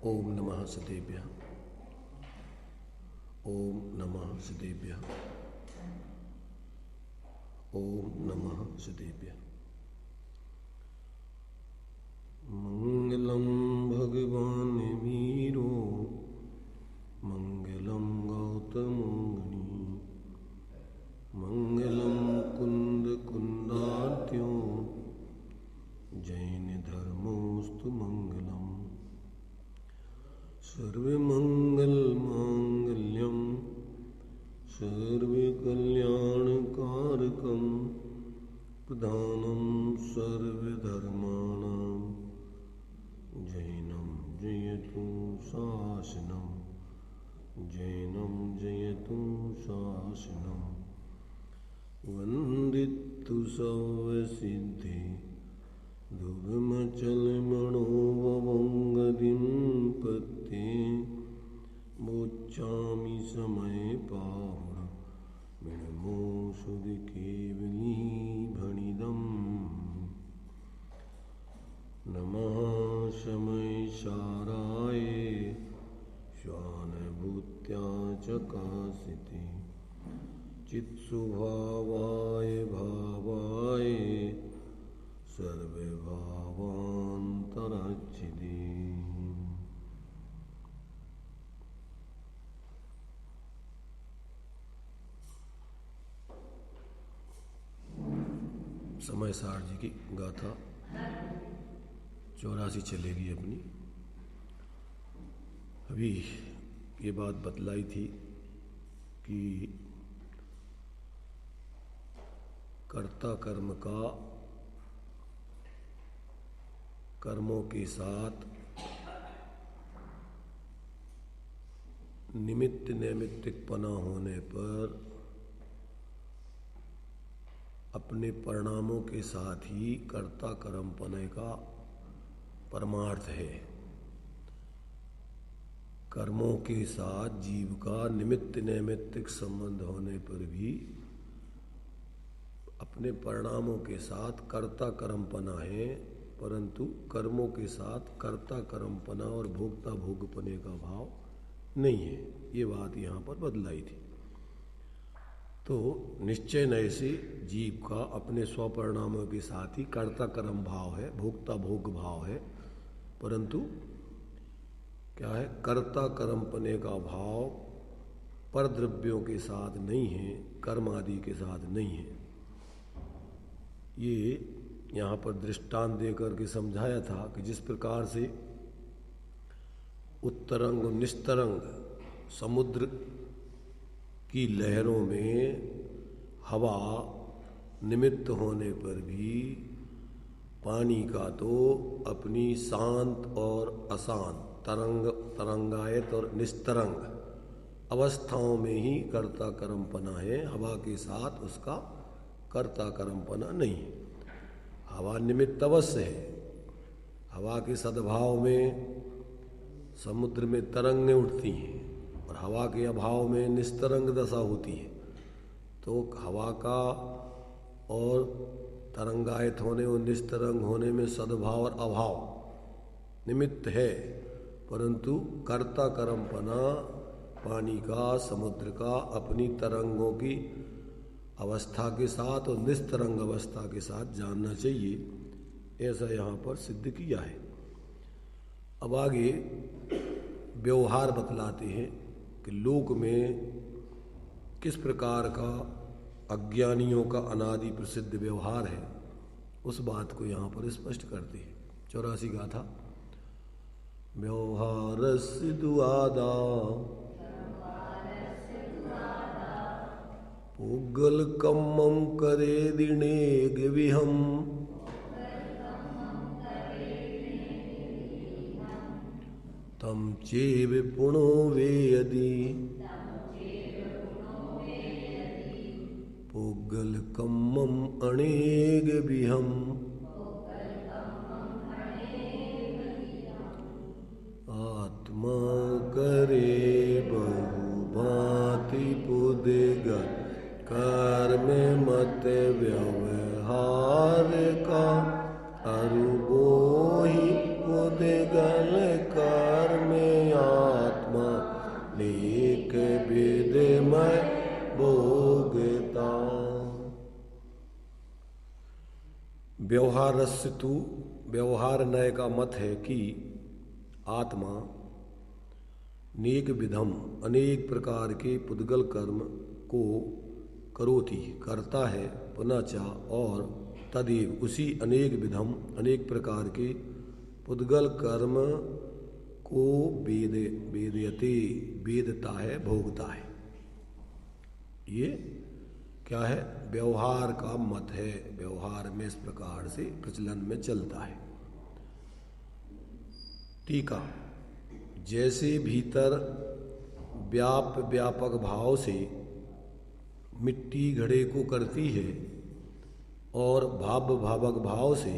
ओम नमः सदेभ्यः। ओम नमः सदेभ्यः। ओम नमः सदेभ्यः। मंगलम भगवान वीरो मंगलम गौतम मुनि मंगलम कुंद कुंदार्त्यो जैन धर्मोस्तु मंगलम सर्वमंगल मांगल्यम सर्वकल्याणकारकम प्रधानम सर्वधर्माणां जैनं जयतु शासनं जैनं जयतु शासनं वंदितु सर्वसिद्धि ध्रुवमचलमणोवंगदिं पत्ते मोच्चामि समय पावुण मिणमोषुधि केवली भणिदम् नमः शमैशाराय श्वानभूत्या चकासिते चित्सुभावाय भावाय सर्वभावान्तराच्छिदे। समय सार जी की गाथा 84 चलेगी अपनी। अभी ये बात बतलाई थी कि कर्ता कर्म का कर्मों के साथ निमित्त नैमित्तिकपना होने पर अपने परिणामों के साथ ही कर्ता कर्मपने का परमार्थ है। कर्मों के साथ जीव का निमित्त नैमित्तिक संबंध होने पर भी अपने परिणामों के साथ कर्ता कर्मपना है, परंतु कर्मों के साथ कर्ता कर्मपना और भोक्ता भोगपने का भाव नहीं है। ये बात यहाँ पर बदलाई थी। तो निश्चय नय से जीव का अपने स्वपरिणामों के साथ ही कर्ता कर्म भाव है, भोक्ता भोग भाव है, परंतु क्या है, कर्ता कर्मपने का भाव पर द्रव्यों के साथ नहीं है, कर्म आदि के साथ नहीं है। ये यहाँ पर दृष्टांत देकर के समझाया था कि जिस प्रकार से उत्तरंग और निस्तरंग समुद्र की लहरों में हवा निमित्त होने पर भी पानी का तो अपनी शांत और अशांत तरंगायत और निस्तरंग अवस्थाओं में ही कर्ता कर्मपना है, हवा के साथ उसका कर्ता कर्मपना नहीं है। हवा निमित्त अवश्य है। हवा के सद्भाव में समुद्र में तरंगें उठती हैं और हवा के अभाव में निस्तरंग दशा होती है। तो हवा का और तरंगायत होने और निस्तरंग होने में सद्भाव और अभाव निमित्त है, परंतु कर्ता कर्मपना पानी का, समुद्र का अपनी तरंगों की अवस्था के साथ और निस्तरंग अवस्था के साथ जानना चाहिए, ऐसा यहाँ पर सिद्ध किया है। अब आगे व्यवहार बतलाते हैं कि लोक में किस प्रकार का अज्ञानियों का अनादि प्रसिद्ध व्यवहार है, उस बात को यहाँ पर स्पष्ट करते हैं। 84 गाथा। व्यवहारस्य दुआदा पुग्गल कम्मं करे दिनेग विहम तम चेव पुणो वेयदि पुग्गल कम्मं अणेग विहम आत्मा करे बहुभांति पुद्गल कर्म मत व्यवहार का अरुबोहि पुद्गल कर्म व्यवहारस्य तु व्यवहार नय का मत है कि आत्मा नेक विधम अनेक प्रकार के पुद्गल कर्म को करोति करता है, पुनः च और तदेव उसी अनेक विधम अनेक प्रकार के पुद्गल कर्म को वेदयते वेदता है, भोगता है। ये क्या है? व्यवहार का मत है। व्यवहार में इस प्रकार से प्रचलन में चलता है। टीका, जैसे भीतर व्यापक भाव से मिट्टी घड़े को करती है और भावक भाव से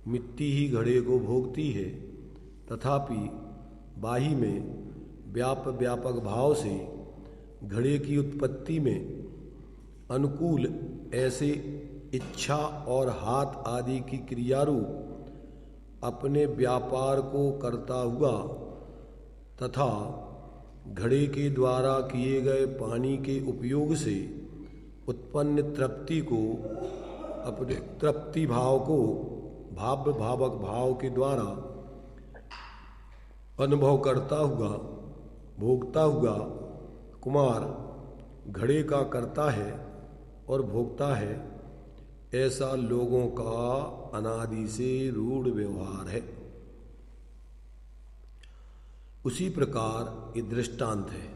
मिट्टी ही घड़े को भोगती है, तथापि बाही में व्यापक भाव से घड़े की उत्पत्ति में अनुकूल ऐसे इच्छा और हाथ आदि की क्रियारूप अपने व्यापार को करता हुआ तथा घड़े के द्वारा किए गए पानी के उपयोग से उत्पन्न तृप्ति को अपने तृप्ति भाव को भावक भाव के द्वारा अनुभव करता हुआ भोगता हुआ कुमार घड़े का करता है और भोगता है, ऐसा लोगों का अनादि से रूढ़ व्यवहार है। उसी प्रकार ये दृष्टांत है।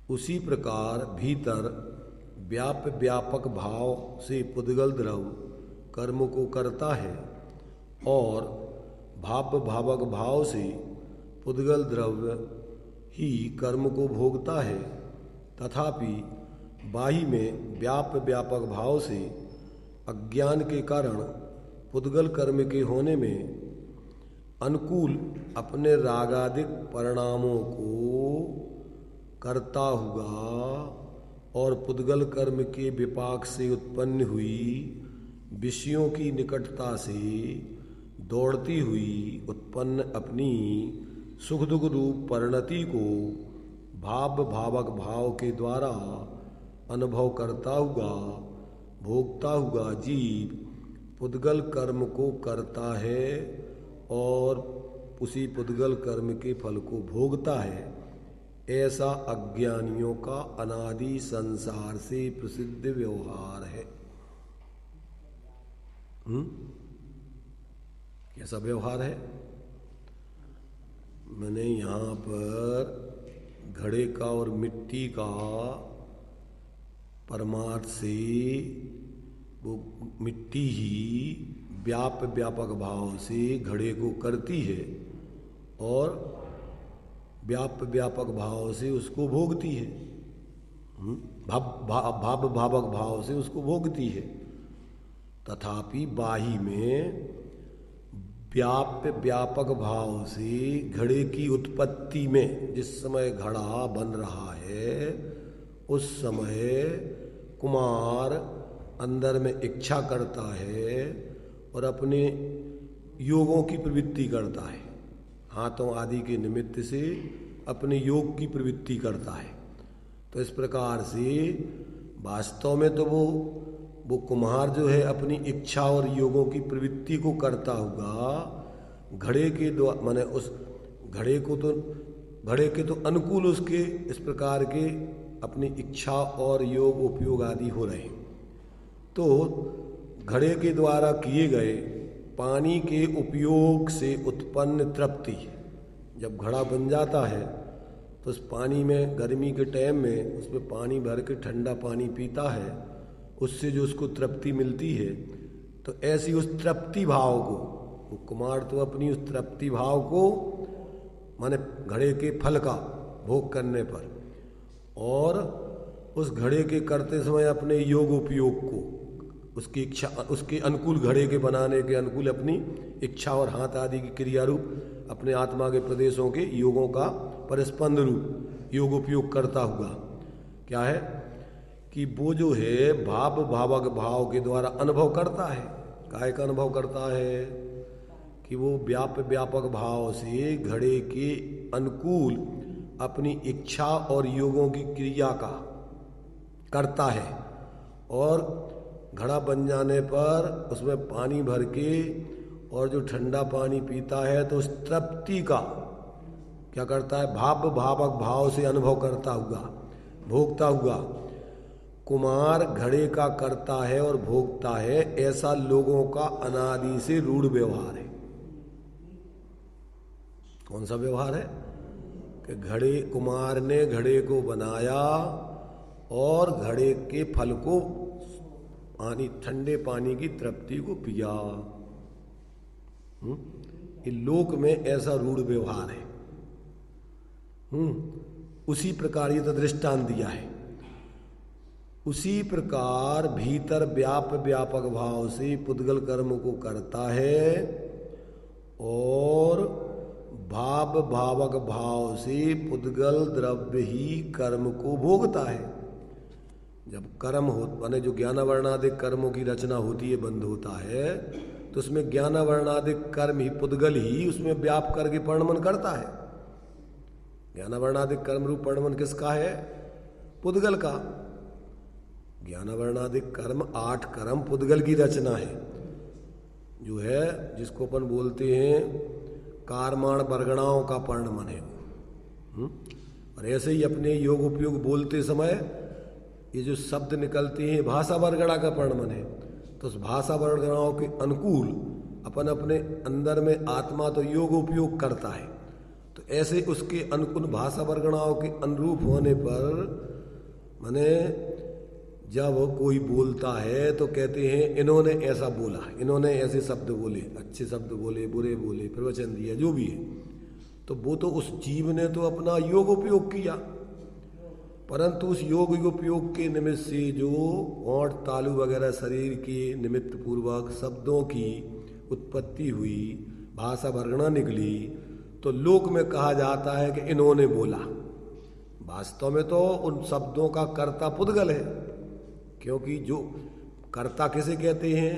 उसी प्रकार भीतर व्यापक भाव से पुद्गल द्रव कर्म को करता है और भावक भाव से पुद्गल द्रव्य ही कर्म को भोगता है, तथापि बाही में व्यापक भाव से अज्ञान के कारण पुद्गल कर्म के होने में अनुकूल अपने रागादिक परिणामों को करता हुआ और पुद्गल कर्म के विपाक से उत्पन्न हुई विषयों की निकटता से दौड़ती हुई उत्पन्न अपनी सुख दुख रूप परिणति को भावक भाव के द्वारा अनुभव करता हुआ भोगता हुआ जीव पुद्गल कर्म को करता है और उसी पुद्गल कर्म के फल को भोगता है। ऐसा अज्ञानियों का अनादि संसार से प्रसिद्ध व्यवहार है। कैसा व्यवहार है? मैंने यहाँ पर घड़े का और मिट्टी का परमार्थ से वो मिट्टी ही व्यापक भाव से घड़े को करती है और व्यापक भाव से उसको भोगती है। भावक भाव से उसको भोगती है, तथापि बाही में व्यापक भाव से घड़े की उत्पत्ति में जिस समय घड़ा बन रहा है उस समय कुमार अंदर में इच्छा करता है और अपने योगों की प्रवृत्ति करता है, हाथों आदि के निमित्त से अपने योग की प्रवृत्ति करता है। तो इस प्रकार से वास्तव में तो वो कुम्हार जो है अपनी इच्छा और योगों की प्रवृत्ति को करता हुआ घड़े के द्वारा माने उस घड़े के तो अनुकूल उसके इस प्रकार के अपनी इच्छा और योग उपयोग आदि हो रहे हैं। तो घड़े के द्वारा किए गए पानी के उपयोग से उत्पन्न तृप्ति, जब घड़ा बन जाता है तो उस पानी में गर्मी के टाइम में उसमें पानी भर के ठंडा पानी पीता है, उससे जो उसको तृप्ति मिलती है, तो ऐसी उस तृप्ति भाव को वो कुमार तो अपनी उस तृप्ति भाव को माने घड़े के फल का भोग करने पर और उस घड़े के करते समय अपने योग उपयोग को उसकी इच्छा उसके अनुकूल घड़े के बनाने के अनुकूल अपनी इच्छा और हाथ आदि की क्रिया रूप अपने आत्मा के प्रदेशों के योगों का परस्पंद रूप योग उपयोग करता हुआ क्या है कि वो जो है भावक भाव के द्वारा अनुभव करता है। काय का अनुभव करता है कि वो व्यापक भाव से घड़े के अनुकूल अपनी इच्छा और योगों की क्रिया का करता है और घड़ा बन जाने पर उसमें पानी भर के और जो ठंडा पानी पीता है तो उस तृप्ति का क्या करता है, भावक भाव से अनुभव करता हुआ, भोगता हुआ। कुम्हार घड़े का करता है और भोगता है, ऐसा लोगों का अनादि से रूढ़ व्यवहार है। कौन सा व्यवहार है कि कुम्हार ने घड़े को बनाया और घड़े के फल को ठंडे पानी की तृप्ति को पिया। इस लोक में ऐसा रूढ़ व्यवहार है। उसी प्रकार ये तो दृष्टांत दिया है। उसी प्रकार भीतर व्यापक भाव से पुद्गल कर्म को करता है और भावक भाव से पुद्गल द्रव्य ही कर्म को भोगता है। जब कर्म हो माने जो ज्ञानावर्णादिक कर्मों की रचना होती है, बंद होता है, तो उसमें ज्ञानावर्णादिक कर्म ही पुद्गल ही उसमें व्याप करके परिणमन करता है। ज्ञानावर्णादिक कर्म रूप परिणमन किसका है? पुद्गल का। ज्ञानावर्णादिक कर्म 8 कर्म पुद्गल की रचना है, जो है जिसको अपन बोलते हैं कारमाण वर्गणाओं का परिणमन है। और ऐसे ही अपने योग उपयोग बोलते समय ये जो शब्द निकलते हैं भाषा वर्गणा का परिणमन है। तो उस भाषा वर्गणाओं के अनुकूल अपन अपने अंदर में आत्मा तो योग उपयोग करता है। तो ऐसे उसके अनुकूल भाषा वर्गणाओं के अनुरूप होने पर माने जब कोई बोलता है तो कहते हैं इन्होंने ऐसा बोला, इन्होंने ऐसे शब्द बोले, अच्छे शब्द बोले, बुरे बोले, प्रवचन दिया, जो भी है। तो वो तो उस जीव ने तो अपना योग उपयोग किया, परंतु उस योग उपयोग के निमित्त से जो ओंठ तालु वगैरह शरीर के निमित्त पूर्वक शब्दों की उत्पत्ति हुई, भाषा वर्गणा निकली, तो लोक में कहा जाता है कि इन्होंने बोला। वास्तव में तो उन शब्दों का कर्ता पुद्गल है, क्योंकि जो कर्ता किसे कहते हैं?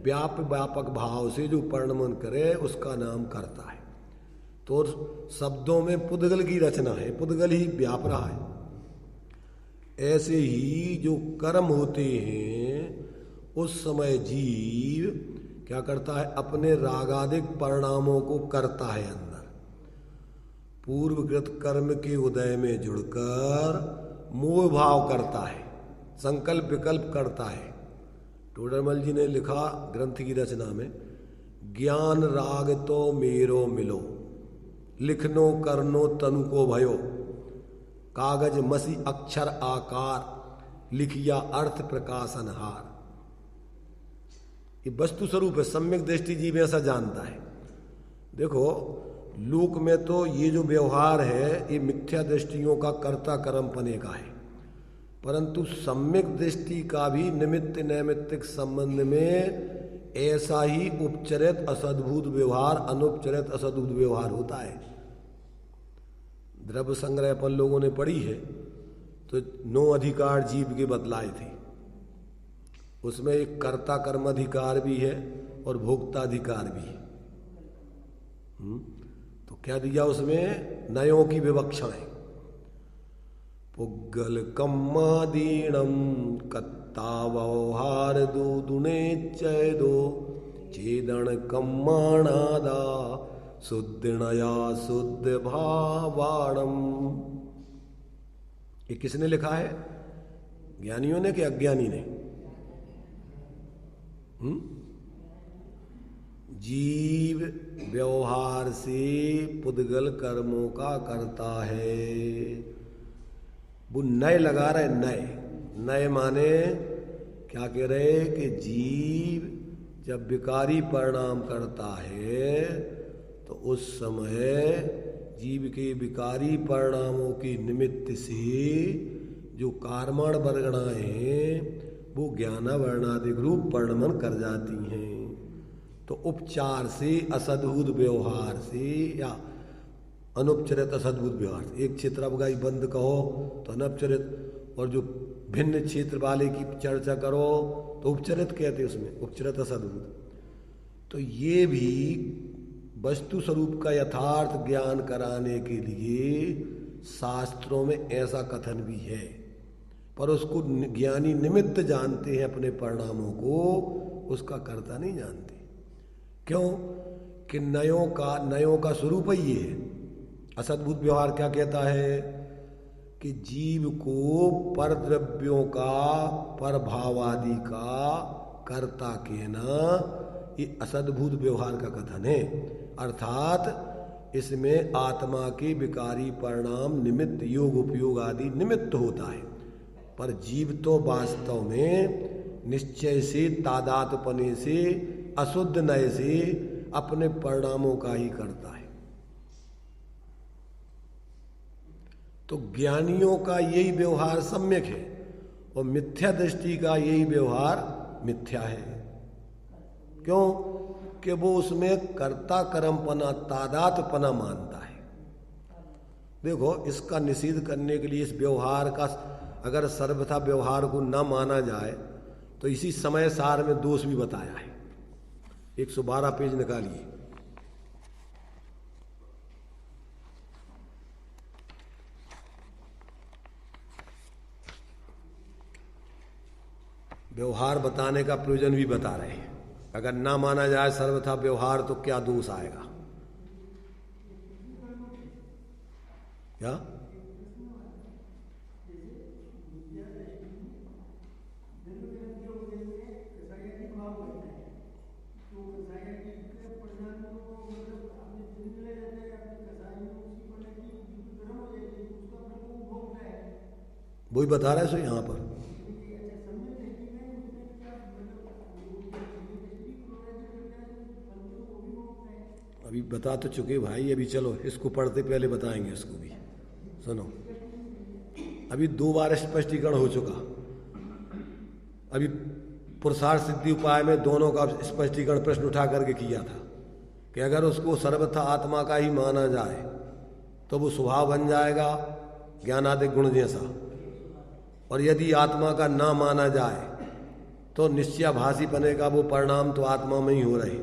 व्यापक भाव से जो परिणमन करे उसका नाम कर्ता है। तो शब्दों में पुद्गल की रचना है, पुद्गल ही व्याप रहा है। ऐसे ही जो कर्म होते हैं उस समय जीव क्या करता है? अपने रागादिक परिणामों को करता है अंदर। पूर्वकृत कर्म के उदय में जुड़कर मोह भाव करता है, संकल्प विकल्प करता है। टोडरमल जी ने लिखा ग्रंथ की रचना में, ज्ञान राग तो मेरो मिलो, लिखनो करनो तनु को भयो, कागज मसी अक्षर आकार, लिखिया अर्थ प्रकाशनहार। ये वस्तु स्वरूप है, सम्यक दृष्टि जीव ऐसा जानता है। देखो लोक में तो ये जो व्यवहार है ये मिथ्या दृष्टियों का कर्ता कर्म पने का है, परंतु सम्यक दृष्टि का भी निमित्त नैमित्तिक संबंध में ऐसा ही उपचरित असद्भुत व्यवहार, अनुपचरित असद्भुत व्यवहार होता है। द्रव्य संग्रह अपन लोगों ने पढ़ी है, तो 9 अधिकार जीव के बतलाए थे। उसमें एक कर्ता कर्म अधिकार भी है और भोक्ता अधिकार भी है। तो क्या दिया उसमें? नयों की विवक्षाएं। पुग्गल कम्मादीणम कत्ता व्यवहार दो दुने चैदो चेदन कम्माणादा शुद्धिणया शुद्ध भावाणम। ये किसने लिखा है? ज्ञानियों ने कि अज्ञानी ने? जीव व्यवहार से पुद्गल कर्मों का करता है। वो नए लगा रहे, नए माने क्या कह रहे कि जीव जब विकारी परिणाम करता है तो उस समय जीव के विकारी परिणामों के निमित्त से जो कार्माण वर्गणाएं हैं वो ज्ञानावर्णादिक रूप परिणमन कर जाती हैं। तो उपचार से, असद्भुत व्यवहार से या अनुपचरित असद्भुत व्यवहार से, एक क्षेत्रावगाही बंद कहो तो अनपचरित, और जो भिन्न क्षेत्र वाले की चर्चा करो तो उपचरित कहते हैं, उसमें उपचरित असद्भुत। तो ये भी वस्तु स्वरूप का यथार्थ ज्ञान कराने के लिए शास्त्रों में ऐसा कथन भी है पर उसको ज्ञानी निमित्त जानते हैं अपने परिणामों को, उसका कर्ता नहीं जानते। क्यों? कि नयों का स्वरूप ही ये है। असद्भुत व्यवहार क्या कहता है कि जीव को पर द्रव्यों का, पर भावादि का कर्ता कहना, ये असद्भुत व्यवहार का कथन है। अर्थात इसमें आत्मा के विकारी परिणाम निमित्त, योग उपयोग आदि निमित्त होता है, पर जीव तो वास्तव में निश्चय से, तादात्म्य से, अशुद्ध नय से अपने परिणामों का ही करता है। तो ज्ञानियों का यही व्यवहार सम्यक है और मिथ्या दृष्टि का यही व्यवहार मिथ्या है। क्यों? कि वो उसमें कर्ता कर्मपना, तादात्म्यपना मानता है। देखो, इसका निषेध करने के लिए इस व्यवहार का, अगर सर्वथा व्यवहार को न माना जाए तो इसी समय सार में दोष भी बताया है। 112 पेज निकालिए। व्यवहार बताने का प्रयोजन भी बता रहे हैं। अगर ना माना जाए सर्वथा व्यवहार तो क्या दोष आएगा? क्या? वही बता रहा है सो यहाँ पर। अभी बता तो चुके भाई, अभी चलो इसको पढ़ते पहले बताएंगे इसको भी। सुनो, अभी 2 बार स्पष्टीकरण हो चुका। अभी पुरुषार्थ सिद्धि उपाय में दोनों का स्पष्टीकरण प्रश्न उठा करके किया था कि अगर उसको सर्वथा आत्मा का ही माना जाए तो वो स्वभाव बन जाएगा ज्ञानादिक गुण जैसा, और यदि आत्मा का ना माना जाए तो निश्चयाभासी बने का वो परिणाम तो आत्मा में ही हो रहे।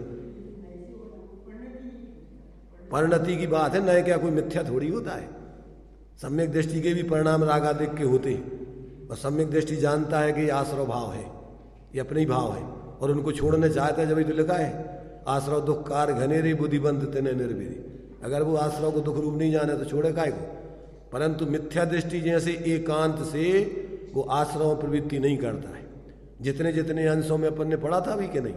परिणति की बात है, नए क्या कोई मिथ्या थोड़ी होता है। सम्यक दृष्टि के भी परिणाम रागादिक के होते हैं, और सम्यक दृष्टि जानता है कि ये आश्रव भाव है, ये अपने ही भाव है, और उनको छोड़ने चाहता है। जब तो लिखा है आश्रव दुख कार घनेरे बुद्धिबंध तेने निर्वीरी। अगर वो आश्रव को दुख रूप नहीं जाने तो छोड़े काय को। परंतु मिथ्या दृष्टि जैसे एकांत से वो आश्रव प्रवृत्ति नहीं करता है। जितने जितने अंशों में अपन ने पढ़ा था भी कि नहीं,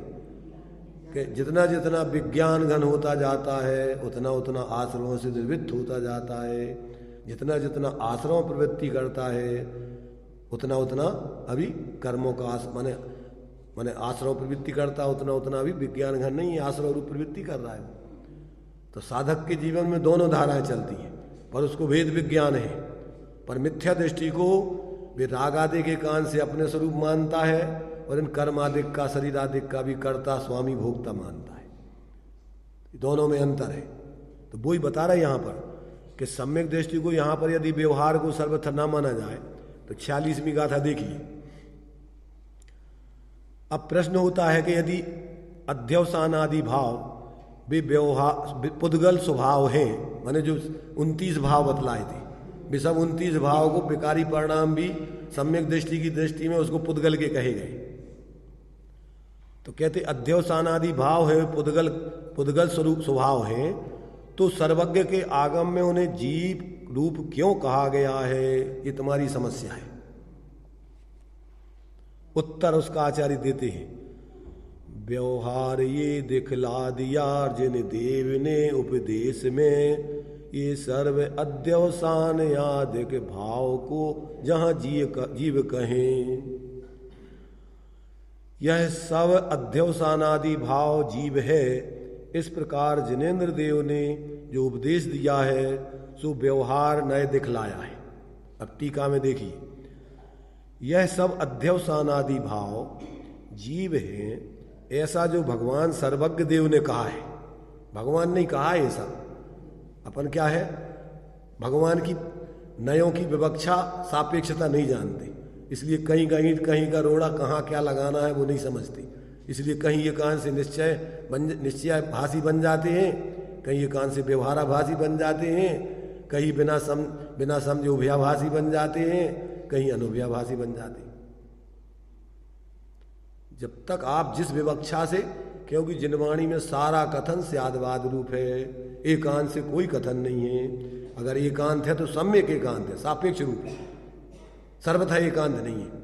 कि जितना जितना विज्ञान घन होता जाता है उतना उतना आश्रमों से निर्वृत्त होता जाता है। जितना जितना आश्रम प्रवृत्ति करता है उतना उतना अभी कर्मों का माने आश्रम प्रवृत्ति करता, उतना उतना अभी विज्ञान घन नहीं है, आश्रम रूप प्रवृत्ति कर रहा है। तो साधक के जीवन में दोनों धाराएं चलती हैं, पर उसको वेद विज्ञान है। पर मिथ्या दृष्टि को वे रागादि के कान से अपने स्वरूप मानता है, और इन कर्मादिक का, शरीरादिक का भी कर्ता स्वामी भोक्ता मानता है। दोनों में अंतर है। तो वही बता रहा है यहाँ पर कि सम्यक दृष्टि को यहाँ पर यदि व्यवहार को सर्वथा न माना जाए तो 46वीं गाथा देखिए। अब प्रश्न होता है कि यदि अध्यवसानादि भाव वे व्यवहार पुद्गल स्वभाव है, माने जो 29 भाव बतलाए थे, वे सब 29 भाव को विकारी परिणाम भी सम्यक दृष्टि की दृष्टि में उसको पुद्गल के कहे गए। तो कहते अध्यवसानादि भाव है, पुद्गल स्वरूप स्वभाव है, तो सर्वज्ञ के आगम में उन्हें जीव रूप क्यों कहा गया है? ये तुम्हारी समस्या है। उत्तर उसका आचार्य देते हैं, व्यवहार ये दिखला दिया जिन देव ने उपदेश में, ये सर्व अध्यवसान यादिक भाव को जहां जीव कहें। यह सब अध्यवसानादि भाव जीव है। इस प्रकार जिनेन्द्र देव ने जो उपदेश दिया है सो व्यवहार नए दिखलाया है। अब टीका में देखिए, यह सब अध्यवसानादि भाव जीव है, ऐसा जो भगवान सर्वज्ञ देव ने कहा है। भगवान नहीं कहा है ऐसा, अपन क्या है, भगवान की नयों की विवक्षा सापेक्षता नहीं जानते, इसलिए कहीं का रोड़ा कहाँ क्या लगाना है वो नहीं समझते। इसलिए कहीं ये कान से निश्चय भाषी बन जाते हैं, कहीं ये कान से व्यवहाराभाषी बन जाते हैं, कहीं बिना समझे उभयाभाषी बन जाते हैं, कहीं अनुभव्याभासी बन जाते। जब तक आप जिस विवक्षा से, क्योंकि जिनवाणी में सारा कथन स्यादवाद रूप है, एकांत से कोई कथन नहीं है। अगर एकांत है तो सम्यक एकांत है, सापेक्ष रूप है, सर्वथा एकांत नहीं है।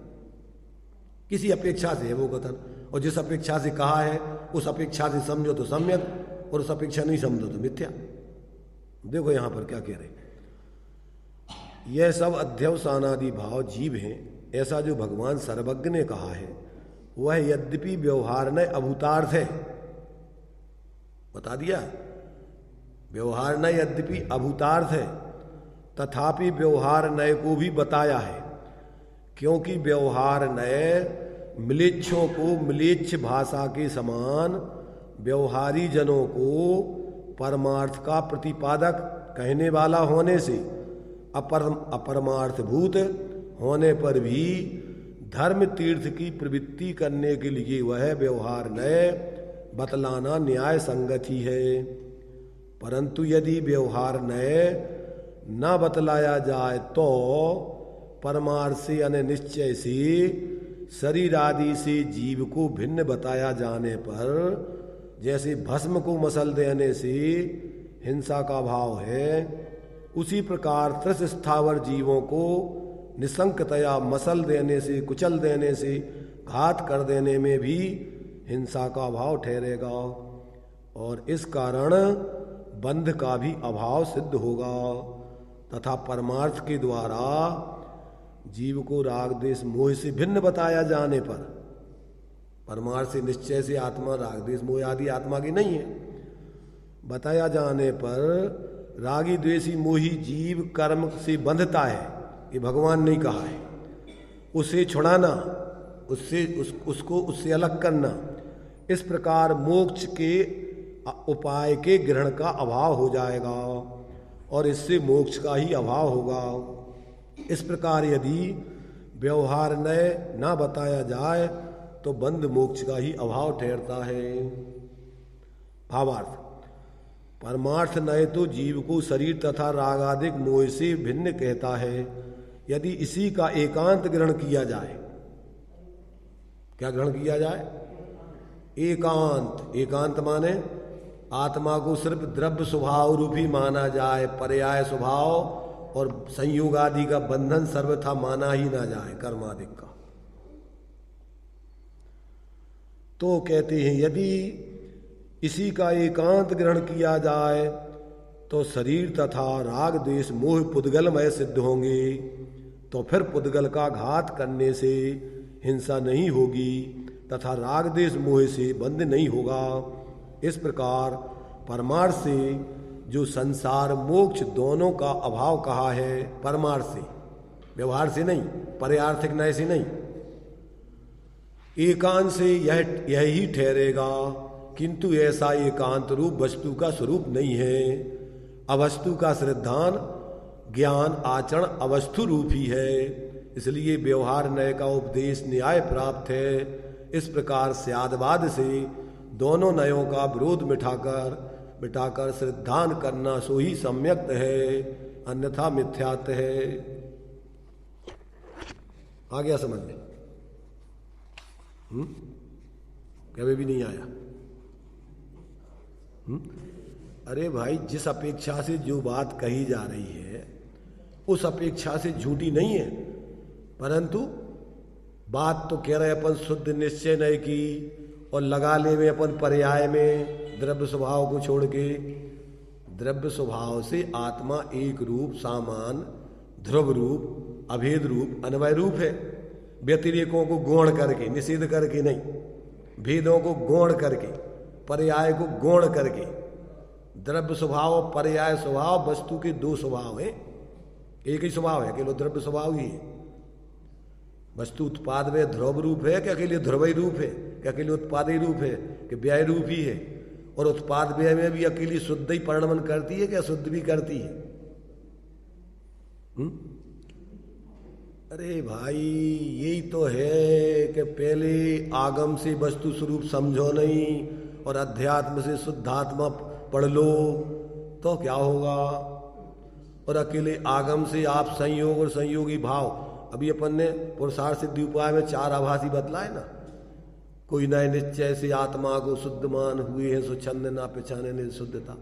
किसी अपेक्षा से है वो कथन, और जिस अपेक्षा से कहा है उस अपेक्षा से समझो तो सम्यक, और उस अपेक्षा नहीं समझो तो मिथ्या। देखो यहां पर क्या कह रहे हैं, यह सब अध्यवसानादि भाव जीव हैं, ऐसा जो भगवान सर्वज्ञ ने कहा है वह यद्यपि व्यवहार न अभूतार्थ है। बता दिया, व्यवहार न यद्यपि अभूतार्थ है, तथापि व्यवहार नय को भी बताया है, क्योंकि व्यवहार नय म्लेच्छों को म्लेच्छ भाषा के समान व्यवहारी जनों को परमार्थ का प्रतिपादक कहने वाला होने से अपरमार्थभूत होने पर भी धर्म तीर्थ की प्रवृत्ति करने के लिए वह व्यवहार नय बतलाना न्याय संगत ही है। परंतु यदि व्यवहार नय न बतलाया जाए तो परमार्थ से अनिश्चय से शरीर आदि से जीव को भिन्न बताया जाने पर, जैसे भस्म को मसल देने से हिंसा का भाव है, उसी प्रकार त्रस स्थावर जीवों को निसंकतया मसल देने से, कुचल देने से, घात कर देने में भी हिंसा का भाव ठहरेगा, और इस कारण बंध का भी अभाव सिद्ध होगा। तथा परमार्थ के द्वारा जीव को राग द्वेष मोह से भिन्न बताया जाने पर, परमार्थ से निश्चय से आत्मा राग द्वेष मोह आदि आत्मा की नहीं है, बताया जाने पर रागी द्वेषी मोही जीव कर्म से बंधता है, ये भगवान ने कहा है। उसे छुड़ाना, उसको उससे अलग करना, इस प्रकार मोक्ष के उपाय के ग्रहण का अभाव हो जाएगा और इससे मोक्ष का ही अभाव होगा। इस प्रकार यदि व्यवहार नय ना बताया जाए तो बंध मोक्ष का ही अभाव ठहरता है। भावार्थ, परमार्थ नय तो जीव को शरीर तथा रागादिक मोह से भिन्न कहता है। यदि इसी का एकांत ग्रहण किया जाए, क्या ग्रहण किया जाए? एकांत। एकांत माने आत्मा को सिर्फ द्रव्य स्वभाव रूपी माना जाए, पर्याय स्वभाव और संयोग आदि का बंधन सर्वथा माना ही ना जाए, कर्मादिक का। तो कहते हैं यदि इसी का एकांत ग्रहण किया जाए तो शरीर तथा राग द्वेष मोह पुद्गलमय सिद्ध होंगे, तो फिर पुद्गल का घात करने से हिंसा नहीं होगी तथा राग द्वेष मोह से बंध नहीं होगा। इस प्रकार परमार्थ से जो संसार मोक्ष दोनों का अभाव कहा है, परमार्थ से, व्यवहार से नहीं, पर्यार्थिक न्याय से नहीं, एकांत से यह ही ठहरेगा। किंतु ऐसा एकांत रूप वस्तु का स्वरूप नहीं है। अवस्तु का श्रद्धान ज्ञान आचरण अवस्थु रूप ही है, इसलिए व्यवहार न्याय का उपदेश न्याय प्राप्त है। इस प्रकार स्यादवाद से दोनों नयों का विरोध मिटाकर श्रद्धान करना सो ही सम्यक्त है, अन्यथा मिथ्यात है। आ गया समझ में? कभी भी नहीं आया? अरे भाई, जिस अपेक्षा से जो बात कही जा रही है उस अपेक्षा से झूठी नहीं है, परंतु बात तो कह रहे अपन शुद्ध निश्चय नहीं की और लगा ले में अपन पर्याय में द्रव्य स्वभाव को छोड़ के। द्रव्य स्वभाव से आत्मा एक रूप, सामान, ध्रुव रूप, अभेद रूप, अन्वय रूप है। व्यतिरेकों को गौण करके, निषेध करके नहीं, भेदों को गौण करके, पर्याय को गौण करके। द्रव्य स्वभाव और पर्याय स्वभाव वस्तु के दो स्वभाव हैं, एक ही स्वभाव है, केवल द्रव्य स्वभाव ही है। वस्तु उत्पाद में ध्रुव रूप है कि अकेले ध्रुवई रूप है, कि अकेले उत्पादय रूप है, कि व्यय रूप ही है। और उत्पाद व्यय में भी अकेली शुद्ध ही परिणमन करती है कि अशुद्ध भी करती है? अरे भाई, यही तो है कि पहले आगम से वस्तु स्वरूप समझो नहीं और अध्यात्म से शुद्धात्मा पढ़ लो तो क्या होगा। और अकेले आगम से आप संयोग और संयोगी भाव अभी अपन ने पुरुषार्थ सिद्धि उपाय में 4 आभासी बतलाए ना। कोई नए निश्चय से आत्मा को शुद्धमान हुए हैं, स्वच्छंद ना पिछाने ने शुद्धता।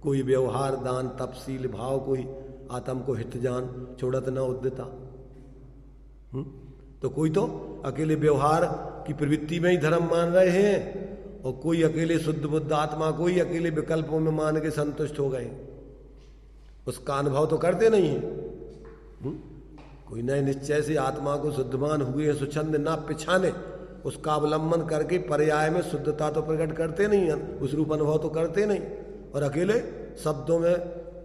कोई व्यवहार दान तपशील भाव, कोई आत्म को हित जान छोड़त न उद्यता। तो कोई तो अकेले व्यवहार की प्रवृत्ति में ही धर्म मान रहे हैं, और कोई अकेले शुद्ध बुद्ध आत्मा को ही अकेले विकल्पों में मान के संतुष्ट हो गए, उसका अनुभव तो करते नहीं है। कोई नए निश्चय से आत्मा को शुद्धमान हुए हैं, स्वच्छंद ना पिछाने, उसका अवलंबन करके पर्याय में शुद्धता तो प्रकट करते नहीं हैं, उस रूप अनुभव तो करते नहीं, और अकेले शब्दों में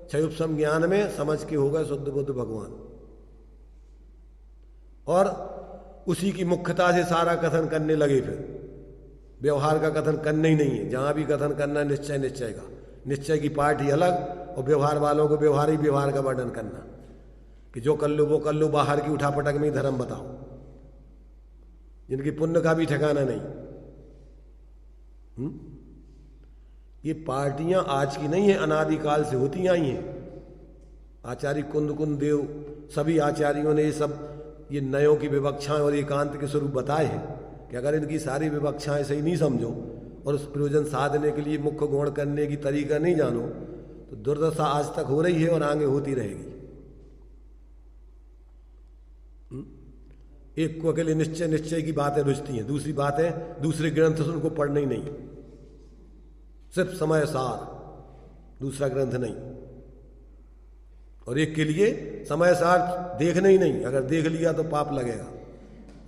क्षयोपम ज्ञान में समझ के हो गए शुद्ध बुद्ध भगवान। और उसी की मुख्यता से सारा कथन करने लगे। फिर व्यवहार का कथन करना ही नहीं है, जहां भी कथन करना निश्चय निश्चय का, निश्चय की पार्टी अलग, और व्यवहार वालों को व्यवहार ही व्यवहार का वर्णन करना कि जो कर लो वो कर लो, बाहर की उठा पटक में ही धर्म बताओ, जिनकी पुण्य का भी ठिकाना नहीं। ये पार्टियां आज की नहीं है, अनादिकाल से होती आई हैं। आचार्य कुंद कुंद देव सभी आचार्यों ने ये सब ये नयों की विवक्षाएं और एकांत के स्वरूप बताए हैं कि अगर इनकी सारी विवक्षाएं सही नहीं समझो और उस प्रयोजन साधने के लिए मुख्य गुण करने की तरीका नहीं जानो, तो दुर्दशा आज तक हो रही है और आगे होती रहेगी। एक को अकेले निश्चय निश्चय की बातें रुचती हैं, दूसरी बातें दूसरे ग्रंथ से उनको पढ़ना ही नहीं, सिर्फ समय सार, दूसरा ग्रंथ नहीं। और एक के लिए समय सार देखना ही नहीं, अगर देख लिया तो पाप लगेगा।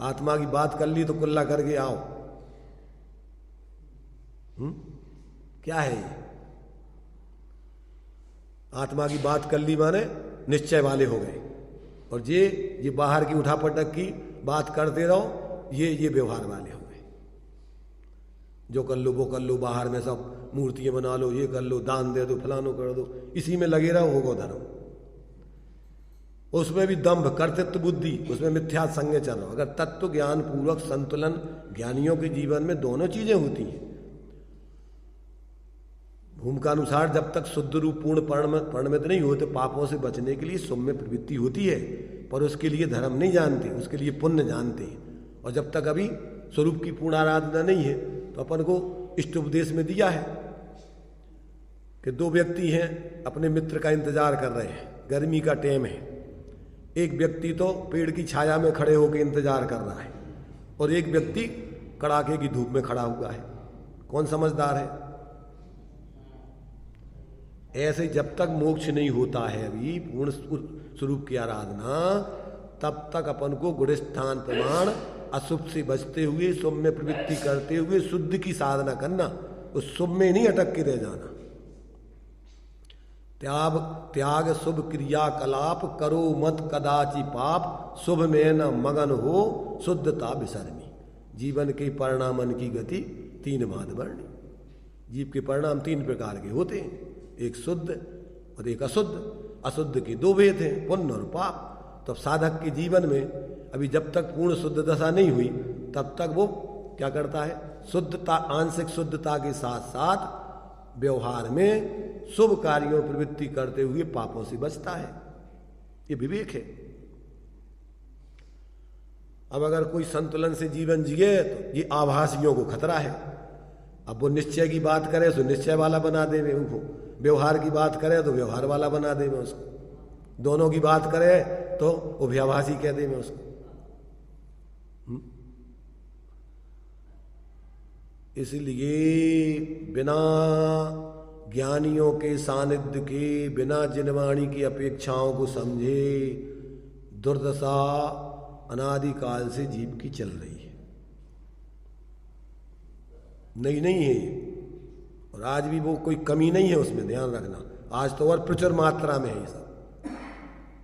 आत्मा की बात कर ली तो कुल्ला करके आओ। क्या है ये? आत्मा की बात कर ली माने निश्चय वाले हो गए, और ये बाहर की उठापटक की बात करते रहो, ये व्यवहार वाले हो गए। जो कर लो वो कर लो, बाहर में सब मूर्तियां बना लो, ये कर लो, दान दे दो, फलानो कर दो, इसी में लगे रहो, होगो धर्म। उसमें भी दंभ कर्तृत्व बुद्धि, उसमें मिथ्या संग चल रहा। अगर तत्व ज्ञान पूर्वक संतुलन ज्ञानियों के जीवन में दोनों चीजें होती हैं। भूमिका अनुसार जब तक शुद्ध रूप पूर्ण परिणमित नहीं होते, पापों से बचने के लिए सौम्य प्रवृत्ति होती है, पर उसके लिए धर्म नहीं जानते, उसके लिए पुण्य जानते हैं। और जब तक अभी स्वरूप की पूर्ण आराधना नहीं है, तो अपन को इष्ट उपदेश में दिया है कि 2 व्यक्ति हैं, अपने मित्र का इंतजार कर रहे हैं, गर्मी का टाइम है। एक व्यक्ति तो पेड़ की छाया में खड़े होकर इंतजार कर रहा है, और एक व्यक्ति कड़ाके की धूप में खड़ा हुआ है। कौन समझदार है? ऐसे जब तक मोक्ष नहीं होता है अभी पूर्ण स्वरूप की आराधना, तब तक अपन को गुणस्थान प्रमाण अशुभ से बचते हुए सौम्य प्रवृत्ति करते हुए शुद्ध की साधना करना, उस शुभ में नहीं अटक के रह जाना। त्याग शुभ क्रियाकलाप करो मत कदाचि पाप, शुभ में न मगन हो शुद्धता विसर्मी। जीवन के परिणामन की गति 3 भांति। जीव के परिणाम 3 प्रकार के होते हैं, एक शुद्ध और एक अशुद्ध। अशुद्ध के 2 भेद हैं, पुण्य और पाप। तो साधक के जीवन में अभी जब तक पूर्ण शुद्ध दशा नहीं हुई, तब तक वो क्या करता है? शुद्धता, आंशिक शुद्धता के साथ साथ व्यवहार में शुभ कार्यों प्रवृत्ति करते हुए पापों से बचता है। ये विवेक है। अब अगर कोई संतुलन से जीवन जिए तो ये आभासियों को खतरा है। अब वो निश्चय की बात करे तो निश्चय वाला बना देवे उनको, व्यवहार की बात करे तो व्यवहार वाला बना देवे उसको, दोनों की बात करे तो वो व्याभासी कह देवे उसको। इसलिए बिना ज्ञानियों के सानिध्य के, बिना जिनवाणी की अपेक्षाओं को समझे दुर्दशा अनादिकाल से जीव की चल रही है। नहीं है, और आज भी वो कोई कमी नहीं है उसमें, ध्यान रखना। आज तो और प्रचुर मात्रा में है ये सब।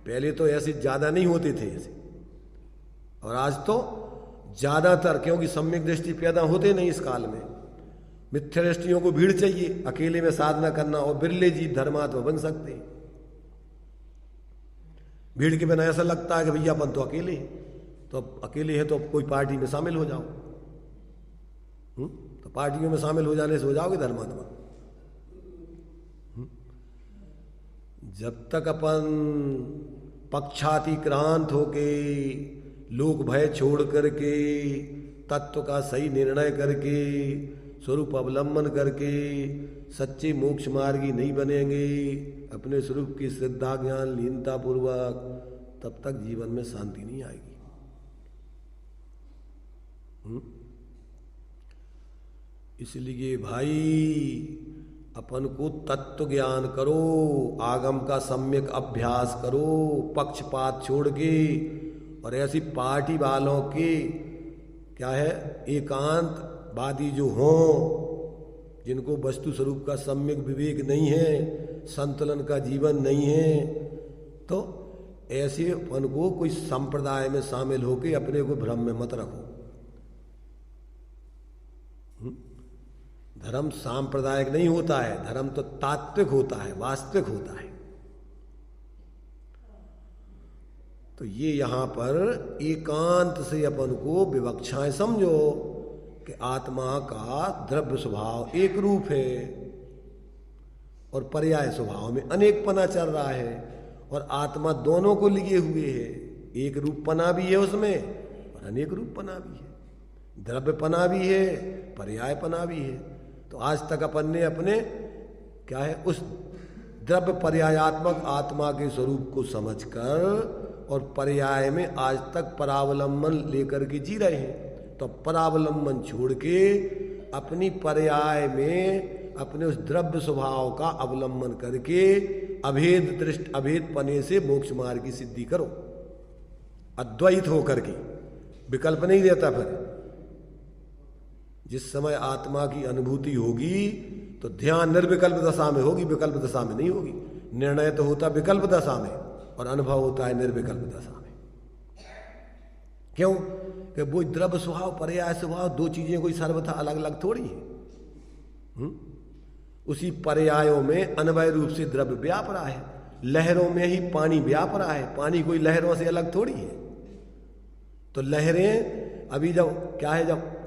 पहले तो ऐसे ज्यादा नहीं होते थे ऐसे, और आज तो ज्यादातर, क्योंकि सम्यक दृष्टि पैदा होते नहीं इस काल में। मिथ्या दृष्टियों को भीड़ चाहिए अकेले में साधना करना, और बिरले जीव धर्मात्मा बन सकते हैं। भीड़ के बिना ऐसा लगता है कि भैया अपन तो अकेले, तो अब अकेले है तो अब कोई पार्टी में शामिल हो जाओ। तो पार्टियों में शामिल हो जाने से हो जाओगे धर्मात्मा। जब तक अपन पक्षातिक्रांत होके, लोक भय छोड़ करके, तत्व का सही निर्णय करके, स्वरूप अवलंबन करके सच्चे मोक्ष मार्गी नहीं बनेंगे अपने स्वरूप की श्रद्धा ज्ञान लीनता पूर्वक, तब तक जीवन में शांति नहीं आएगी। इसलिए भाई अपन को तत्व ज्ञान करो, आगम का सम्यक अभ्यास करो, पक्षपात छोड़ के, और ऐसी पार्टी वालों के क्या है एकांतवादी जो हों, जिनको वस्तु स्वरूप का सम्यक विवेक नहीं है, संतुलन का जीवन नहीं है, तो ऐसे अपन को कोई संप्रदाय में शामिल होकर अपने को भ्रम में मत रखो। धर्म सांप्रदायिक नहीं होता है, धर्म तो तात्विक होता है, वास्तविक होता है। तो ये यहां पर एकांत से अपन को विवक्षाएं समझो कि आत्मा का द्रव्य स्वभाव एक रूप है और पर्याय स्वभाव में अनेकपना चल रहा है, और आत्मा दोनों को लिए हुए है। एक रूपपना भी है उसमें और अनेक रूपपना भी है, द्रव्यपना भी है, पर्यायपना भी है। तो आज तक अपन ने अपने क्या है उस द्रव्य पर्यायात्मक आत्मा के स्वरूप को समझकर और पर्याय में आज तक परावलंबन लेकर के जी रहे हैं। तो परावलंबन छोड़ के अपनी पर्याय में अपने उस द्रव्य स्वभाव का अवलंबन करके अभेद दृष्ट अभेद पने से मोक्ष मार्ग की सिद्धि करो, अद्वैत होकर के। विकल्प नहीं देता फिर। जिस समय आत्मा की अनुभूति होगी तो ध्यान निर्विकल्प दशा में होगी, विकल्प दशा में नहीं होगी। निर्णय तो होता विकल्प दशा में और अनुभव होता है निर्विकल्प दशा में। क्यों? कि वो द्रव्य स्वभाव पर्याय स्वभाव दो चीजें कोई सर्वथा अलग अलग थोड़ी है। उसी पर्यायों में अन्वय रूप से द्रव्य व्याप रहा है, लहरों में ही पानी व्याप रहा है। पानी कोई लहरों से अलग थोड़ी है। तो लहरें अभी जब क्या है, जब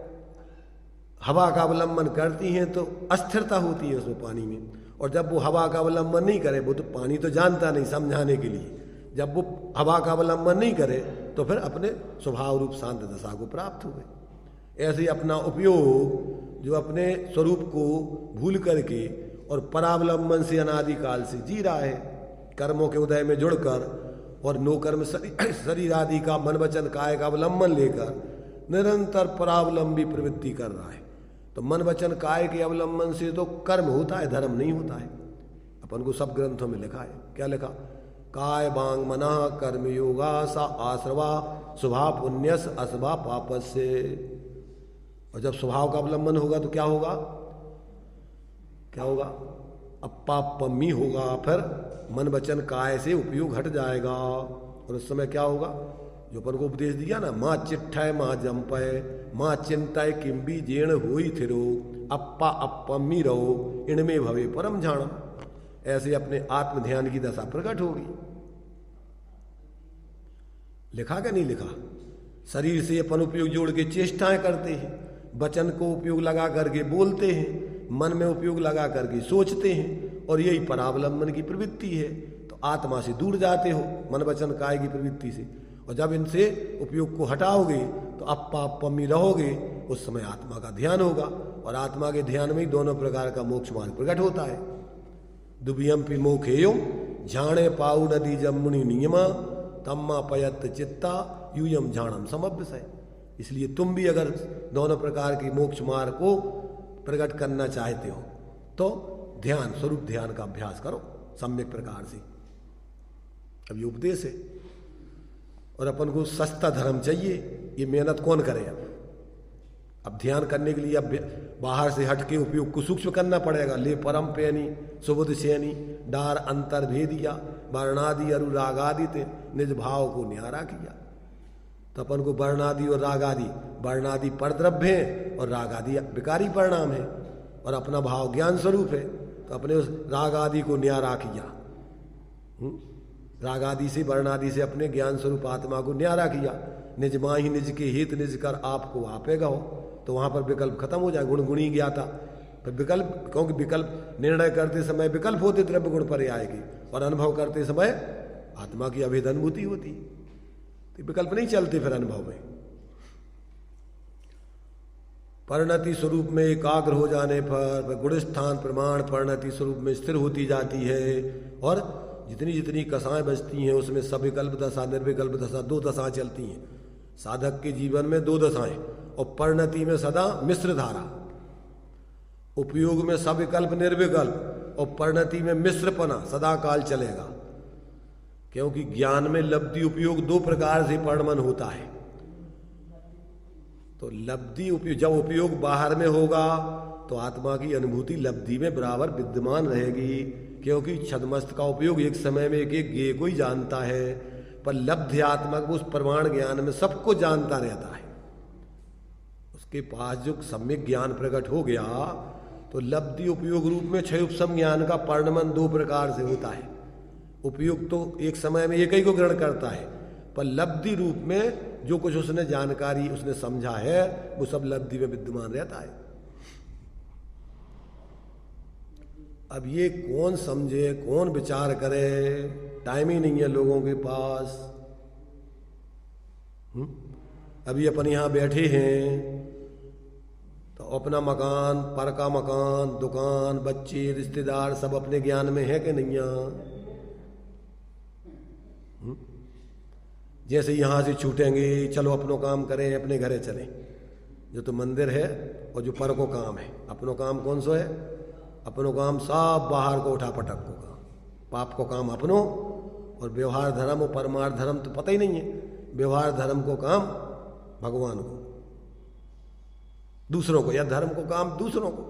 हवा का अवलंबन करती हैं तो अस्थिरता होती है उसमें पानी में, और जब वो हवा का अवलंबन नहीं करे, वो तो पानी तो जानता नहीं समझाने के लिए, जब वो हवा का अवलंबन नहीं करे तो फिर अपने स्वभाव रूप शांत दशा को प्राप्त हुए। ऐसे अपना उपयोग जो अपने स्वरूप को भूल करके और परावलंबन से अनादिकाल से जी रहा है, कर्मों के उदय में जुड़कर और नो कर्म शरीर आदि का मन वचन काय का अवलंबन लेकर निरंतर परावलंबी प्रवृत्ति कर रहा है। तो मन वचन काय के अवलंबन से तो कर्म होता है, धर्म नहीं होता है। अपन को सब ग्रंथों में लिखा है। क्या लिखा? काय बांग मना कर्म योगा सा आश्रवा स्वभाव पुण्यस असभा पापस से। और जब स्वभाव का अवलंबन होगा तो क्या होगा? क्या होगा? अपापम्मी होगा। फिर मन वचन काय से उपयोग हट जाएगा और उस समय क्या होगा? जो अपन को उपदेश दिया ना, माँ चिट्ठय माँ जम्पय माँ चिंताय किम्बी जेण होई थिरो अप्पा अपम्मी रहो इनमें भवे परम झाणम। ऐसे अपने आत्म ध्यान की दशा प्रकट होगी। लिखा क्या नहीं लिखा? शरीर से अपन उपयोग जोड़ के चेष्टाएं करते हैं, वचन को उपयोग लगा करके बोलते हैं, मन में उपयोग लगा करके सोचते हैं, और यही परावलंबन की प्रवृत्ति है। तो आत्मा से दूर जाते हो मन वचन काय की प्रवृत्ति से, और जब इनसे उपयोग को हटाओगे तो अप्पा पम्मी रहोगे, उस समय आत्मा का ध्यान होगा, और आत्मा के ध्यान में ही दोनों प्रकार का मोक्ष मार्ग प्रकट होता है। दुबियम पि मोखेयो झाणे पाऊ नदी जमुनि नियमा तम्मा पयत चित्ता यूयम झाणम समभ्यसय। इसलिए तुम भी अगर दोनों प्रकार के मोक्ष मार्ग को प्रकट करना चाहते हो तो ध्यान स्वरूप ध्यान का अभ्यास करो सम्यक प्रकार से। अब ये उपदेश है, और अपन को सस्ता धर्म चाहिए, ये मेहनत कौन करे? अब ध्यान करने के लिए अब बाहर से हट के उपयोग को सूक्ष्म करना पड़ेगा। ले परम पैनी सुबुध सैनी डार अंतर भेदिया वर्णादि अनुरागादि ते निज भाव को न्यारा किया। तो अपन को वर्णादि और रागादि, वर्णादि परद्रव्य है और रागादि विकारी परिणाम है, और अपना भाव ज्ञान स्वरूप है। तो अपने उस रागादि को न्यारा किया, रागादि से वर्णादि से अपने ज्ञान स्वरूप आत्मा को न्यारा किया। निज माही निज के हित निज कर आपको आपेगा हो, तो वहां पर विकल्प खत्म हो जाए। गुण गुणी ज्ञाता विकल्प, क्योंकि विकल्प निर्णय करते समय विकल्प होते द्रव्य गुण पर्याय के, और अनुभव करते समय आत्मा की अभेद अनुभूति होती है, तो विकल्प नहीं चलते फिर अनुभव में। परिणति स्वरूप में एकाग्र हो जाने पर गुण स्थान प्रमाण परिणति स्वरूप में स्थिर होती जाती है, और जितनी जितनी कसाएं बचती हैं उसमें सविकल्प दशा निर्विकल्प दशा, दो दशाएं चलती हैं साधक के जीवन में, दो दशाएं। और परिणति में सदा मिश्र धारा, उपयोग में सविकल्प निर्विकल्प, और परिणति में मिश्रपना सदा काल चलेगा। क्योंकि ज्ञान में लब्धि उपयोग दो प्रकार से परिणमन होता है। तो लब्धि उपयोग, जब उपयोग बाहर में होगा तो आत्मा की अनुभूति लब्धि में बराबर विद्यमान रहेगी, क्योंकि छदमस्त का उपयोग एक समय में एक एक ज्ञेय को ही जानता है, पर लब्ध्यात्मक उस प्रमाण ज्ञान में सबको जानता रहता है। उसके पास जो सम्यक ज्ञान प्रकट हो गया तो लब्धि उपयोग रूप में क्षय उपशम ज्ञान का परिणमन दो प्रकार से होता है। उपयोग तो एक समय में एक ही को ग्रहण करता है, पर लब्धि रूप में जो कुछ उसने जानकारी उसने समझा है वो सब लब्धि में विद्यमान रहता है। अब ये कौन समझे, कौन विचार करे, टाइम ही नहीं है लोगों के पास। अभी अपन यहां बैठे हैं तो अपना मकान, पर का मकान, दुकान, बच्चे, रिश्तेदार सब अपने ज्ञान में है कि नहीं है? जैसे यहां से छूटेंगे, चलो अपनो काम करें, अपने घरे चलें, जो तो मंदिर है और जो पर को काम है। अपनो काम कौन सो है? अपनो काम सब बाहर को उठा पटक को काम, पाप को काम अपनो, और व्यवहार धर्म और परमार्थ धर्म तो पता ही नहीं है। व्यवहार धर्म को काम भगवान को, दूसरों को, या धर्म को काम दूसरों को।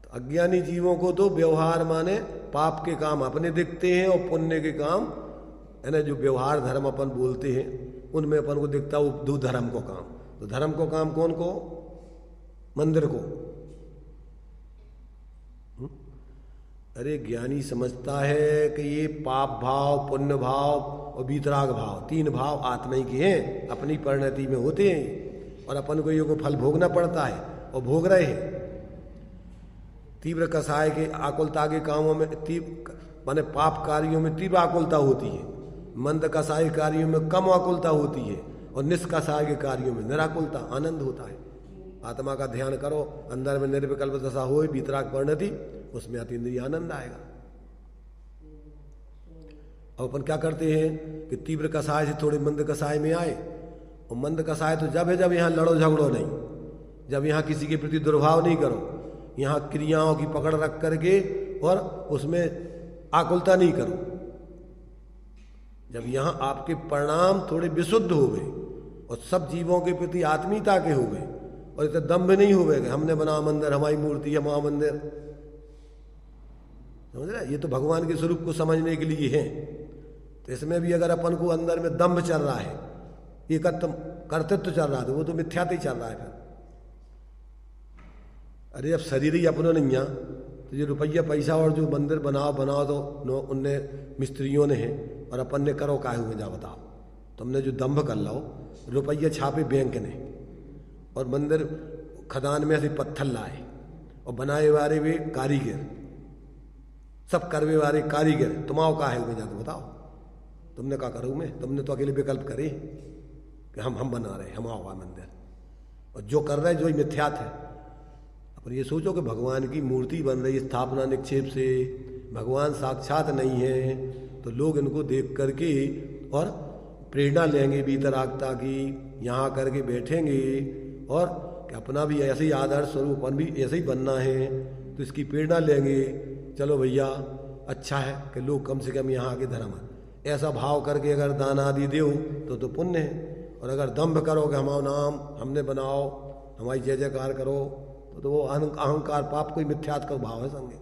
तो अज्ञानी जीवों को तो व्यवहार माने पाप के काम अपने दिखते हैं, और पुण्य के काम है ना, जो व्यवहार धर्म अपन बोलते हैं उनमें अपन को दिखता है वो धर्म को काम। तो धर्म को काम कौन को? मंदिर को। अरे ज्ञानी समझता है कि ये पाप भाव, पुण्य भाव और वीतराग भाव, तीन भाव आत्मा ही के हैं, अपनी परिणति में होते हैं, और अपन को ये को फल भोगना पड़ता है और भोग रहे हैं। तीव्र कसाय के आकुलता के कामों में माने पाप कार्यों में तीव्र आकुलता होती है, मंद कसाय कार्यों में कम आकुलता होती है, और निष्कसाय के कार्यों में निराकुलता आनंद होता है। आत्मा का ध्यान करो, अंदर में निर्विकल्प दशा हो, वीतराग परिणति, उसमें अतीन्द्रिय आनंद आएगा। अब अपन क्या करते हैं कि तीव्र कसाय से थोड़े मंद कसाय में आए, और मंद कसाय तो जब है जब यहाँ लड़ो झगड़ो नहीं, जब यहाँ किसी के प्रति दुर्भाव नहीं करो, यहाँ क्रियाओं की पकड़ रख करके और उसमें आकुलता नहीं करो। जब यहाँ आपके परिणाम थोड़े विशुद्ध हो गए और सब जीवों के प्रति आत्मीयता के हो गए, और इतना दम्भ नहीं हो गए हमने बना मंदिर, हमारी मूर्ति है महामंदिर, समझ रहे? ये तो भगवान के स्वरूप को समझने के लिए है। तो इसमें भी अगर अपन को अंदर में दम्भ चल रहा है, एकत्व कर्तृत्व चल रहा है, तो वो तो मिथ्यात्व ही चल रहा है फिर। अरे अब शरीर ही अपना नहीं है, तो ये रुपया पैसा और जो मंदिर बनाओ तो उनने मिस्त्रियों ने है, और अपन ने करो काहे हुए जा बताओ। तुमने जो दम्भ कर लो, रुपये छापे बैंक ने, और मंदिर खदान में ऐसे पत्थर लाए, और बनाए वाले भी कारीगर, सब करवे वाले कारीगर, तुमाओ काहे हुए जा तो बताओ। तुमने क्या करूँ मैं? तुमने तो अकेले विकल्प करे कि हम बना रहे, हम आओ मंदिर, और जो कर रहे जो ही मिथ्यात है। अपन ये सोचो कि भगवान की मूर्ति बन रही स्थापना निक्षेप से, भगवान साक्षात नहीं है, तो लोग इनको देख करके और प्रेरणा लेंगे वीतरागता की, यहाँ करके बैठेंगे, और कि अपना भी ऐसे ही आदर्श स्वरूप, अपन भी ऐसे ही बनना है, तो इसकी प्रेरणा लेंगे। चलो भैया अच्छा है कि लोग कम से कम यहाँ आके धर्म ऐसा भाव करके अगर दान आदि दो तो पुण्य है। और अगर दम्भ करो कि हमारा नाम हमने बनाओ, हमारी जय जयकार करो, तो वो अहंकार पाप कोई मिथ्यात का भाव है संगे।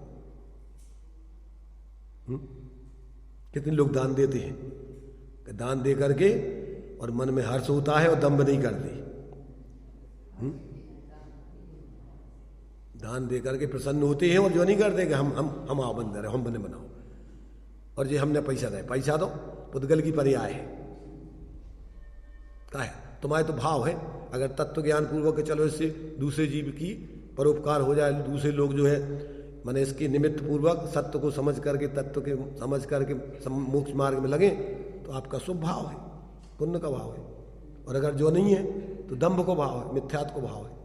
कितने लोग दान देते हैं कि दान दे करके और मन में हर्ष होता है और दम्भ नहीं करते। दान दे करके प्रसन्न होते हैं और जो नहीं करते कि हम आओ बंदर है, हम बने बनाओ, और जो हमने पैसा दे, पैसा दो पुद्गल की पर्याय है। क्या है तुम्हारे तो भाव है, अगर तत्व ज्ञान पूर्वक चलो इससे दूसरे जीव की परोपकार हो जाए, दूसरे लोग जो है माने इसके निमित्त पूर्वक सत्य को समझ करके, तत्व के समझ करके मोक्ष मार्ग में लगे तो आपका शुभ भाव है, पुण्य का भाव है। और अगर जो नहीं है तो दंभ को भाव है, मिथ्यात्व को भाव है।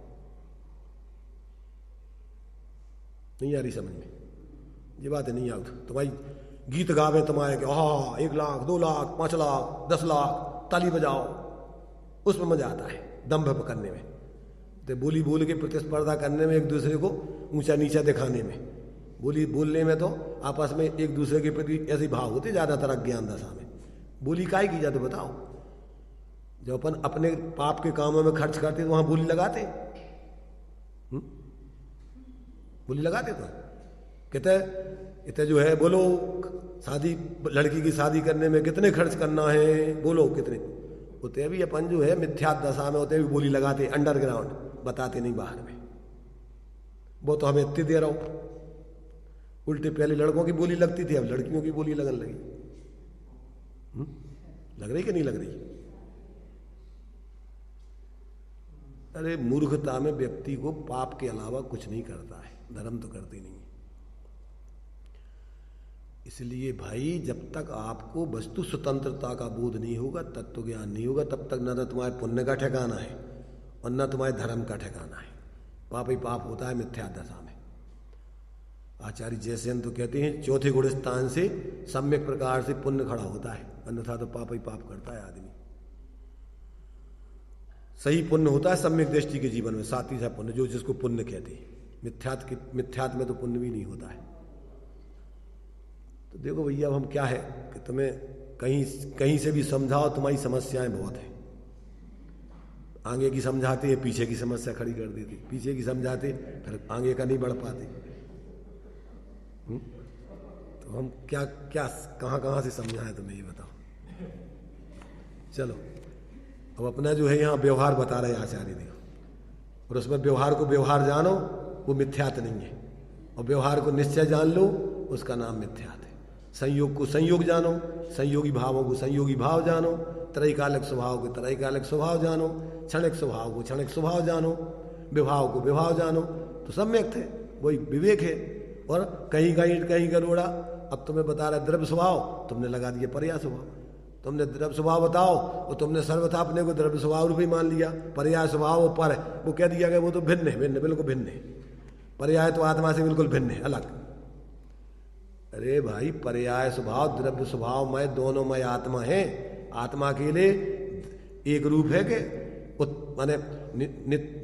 नहीं आ रही समझ में? ये बात है नहीं आ तो भाई गीत गावे तुम्हारे कि हाँ 1 लाख 2 लाख 5 लाख 10 लाख ताली बजाओ, उसमें मजा आता है दंभ करने में। तो बोली बोल के प्रतिस्पर्धा करने में, एक दूसरे को ऊंचा नीचा दिखाने में, बोली बोलने में तो आपस में एक दूसरे के प्रति ऐसे भाव होते ज्यादातर अज्ञान दशा में। बोली काहे की जाते बताओ? जब अपन अपने पाप के कामों में खर्च करते तो वहां बोली लगाते, बोली लगाते तो कहते इतने जो है बोलो शादी, लड़की की शादी करने में कितने खर्च करना है, बोलो कितने होते भी। अपन जो है मिथ्यात दशा में होते भी बोली लगाते, अंडरग्राउंड बताते नहीं बाहर में। वो तो हमें इतनी दे रहा हूं, उल्टे पहले लड़कों की बोली लगती थी, अब लड़कियों की बोली लगने लगी। लग रही कि नहीं लग रही? अरे मूर्खता में व्यक्ति को पाप के अलावा कुछ नहीं करता है, धर्म तो करती नहीं है। इसलिए भाई जब तक आपको वस्तु स्वतंत्रता का बोध नहीं होगा, तत्व ज्ञान नहीं होगा, तब तक न तुम्हारे पुण्य का ठिकाना है और न तुम्हारे धर्म का ठिकाना है। पाप ही पाप होता है मिथ्या दशा में। आचार्य जयसेन तो कहते हैं चौथे गुण स्थान से सम्यक प्रकार से पुण्य खड़ा होता है, अन्यथा तो पाप ही पाप करता है आदमी। सही पुण्य होता है सम्यक दृष्टि के जीवन में, साथी सा पुण्य जो जिसको पुण्य कहते हैं। मिथ्यात्व में तो पुण्य भी नहीं होता है। तो देखो भैया अब हम क्या है कि तुम्हें कहीं से भी समझाओ, तुम्हारी समस्याएं बहुत हैं। आगे की समझाते हैं, पीछे की समस्या खड़ी कर देती, पीछे की समझाते फिर आगे का नहीं बढ़ पाते। तो हम क्या क्या कहाँ से समझाएं तुम्हें, ये बताओ। चलो अब अपना जो है यहाँ व्यवहार बता रहे आचार्य देव, और उसमें व्यवहार को व्यवहार जानो, वो मिथ्यात नहीं है। और व्यवहार को निश्चय जान लो, उसका नाम मिथ्यात है। संयोग को संयोग जानो, संयोगी भावों को संयोगी भाव जानो, त्रैकालिक स्वभाव को त्रैकालिक स्वभाव जानो, क्षणिक स्वभाव को क्षणिक स्वभाव जानो, विभाव को विभाव जानो, तो सम्यक थे, वही विवेक है। और कहीं कहीं गरोड़ा, अब तुम्हें बता रहा द्रव्य स्वभाव, तुमने लगा दिया पर्याय स्वभाव। तुमने द्रव्य स्वभाव बताओ और तुमने सर्वथा अपने को द्रव्य स्वभाव रूप ही मान लिया। पर्याय स्वभाव पर है, वो कह दिया गया वो तो भिन्न है, भिन्न बिल्कुल भिन्न है। पर्याय तो आत्मा से बिल्कुल भिन्न है, अलग। अरे भाई पर्याय स्वभाव द्रव्य स्वभाव मैं दोनों मैं आत्मा है। आत्मा के लिए एक रूप है कि माने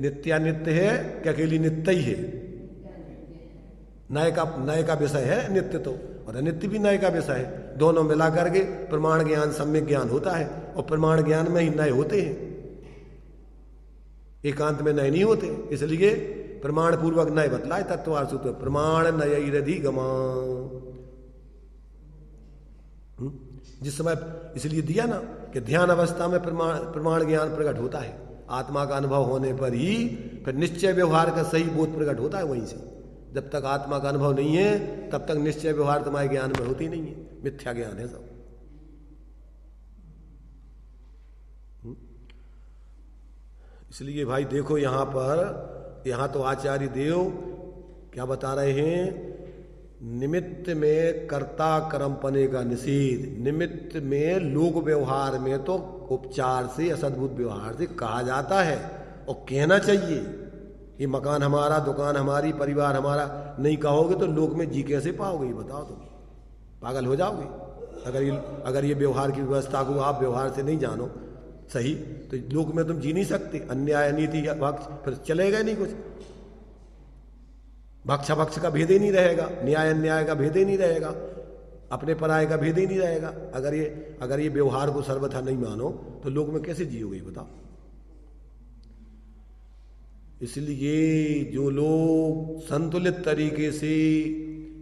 नित्यानित्य है कि अकेली नित्य ही है? नए का विषय है नित्य तो, और अनित्य भी नए का विषय है। दोनों मिला करके प्रमाण ज्ञान सम्यक ज्ञान होता है, और प्रमाण ज्ञान में ही नए होते हैं, एकांत में नए नहीं होते। इसलिए प्रमाण पूर्वक नए बतलाए तत्वार्थ सूत्र, प्रमाण नय रधि गमा। जिस समय इसलिए दिया ना कि ध्यान अवस्था में प्रमाण ज्ञान प्रकट होता है, आत्मा का अनुभव होने पर ही फिर निश्चय व्यवहार का सही बोध प्रकट होता है वहीं से। जब तक आत्मा का अनुभव नहीं है तब तक निश्चय व्यवहार तुम्हारे ज्ञान में होती नहीं है, मिथ्या ज्ञान है सब। इसलिए भाई देखो यहां तो आचार्य देव क्या बता रहे हैं, निमित्त में कर्ता कर्मपने का निषेध। निमित्त में लोक व्यवहार में तो उपचार से असद्भुत व्यवहार से कहा जाता है और कहना चाहिए, ये मकान हमारा, दुकान हमारी, परिवार हमारा नहीं कहोगे तो लोक में जी कैसे पाओगे? ये बताओ, तुम पागल हो जाओगे। अगर ये व्यवहार की व्यवस्था को आप व्यवहार से नहीं जानो सही, तो लोक में तुम जी नहीं सकते। अन्याय नीति भक्ष फिर चलेगा नहीं कुछ, भक्ष का भेद ही नहीं रहेगा, न्याय अन्याय का भेद ही नहीं रहेगा, अपने पराये का भेद ही नहीं रहेगा। अगर ये व्यवहार को सर्वथा नहीं मानो तो लोक में कैसे जियोगे बताओ। इसलिए जो लोग संतुलित तरीके से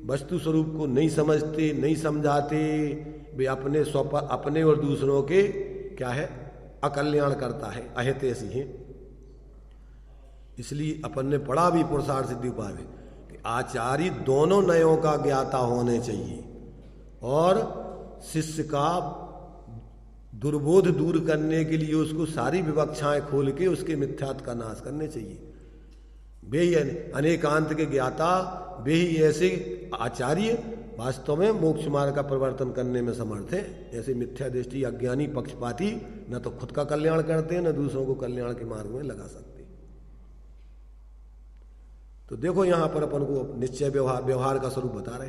वस्तु स्वरूप को नहीं समझते, नहीं समझाते, वे अपने और दूसरों के क्या है अकल्याण करता है, अहितैषी है। इसलिए अपन ने पढ़ा भी पुरुषार्थ सिद्धि उपाय में कि आचार्य दोनों नयों का ज्ञाता होने चाहिए, और शिष्य का दुर्बोध दूर करने के लिए उसको सारी विवक्षाएं खोल के उसके मिथ्यात्व का नाश करने चाहिए। वे ही अनेकांत के ज्ञाता, वे ही ऐसे आचार्य वास्तव में मोक्ष मार्ग का परिवर्तन करने में समर्थ है। ऐसे मिथ्या दृष्टि अज्ञानी पक्षपाती न तो खुद का कल्याण करते हैं न दूसरों को कल्याण के मार्ग में लगा सकते। तो देखो यहां पर अपन को निश्चय व्यवहार का स्वरूप बता रहे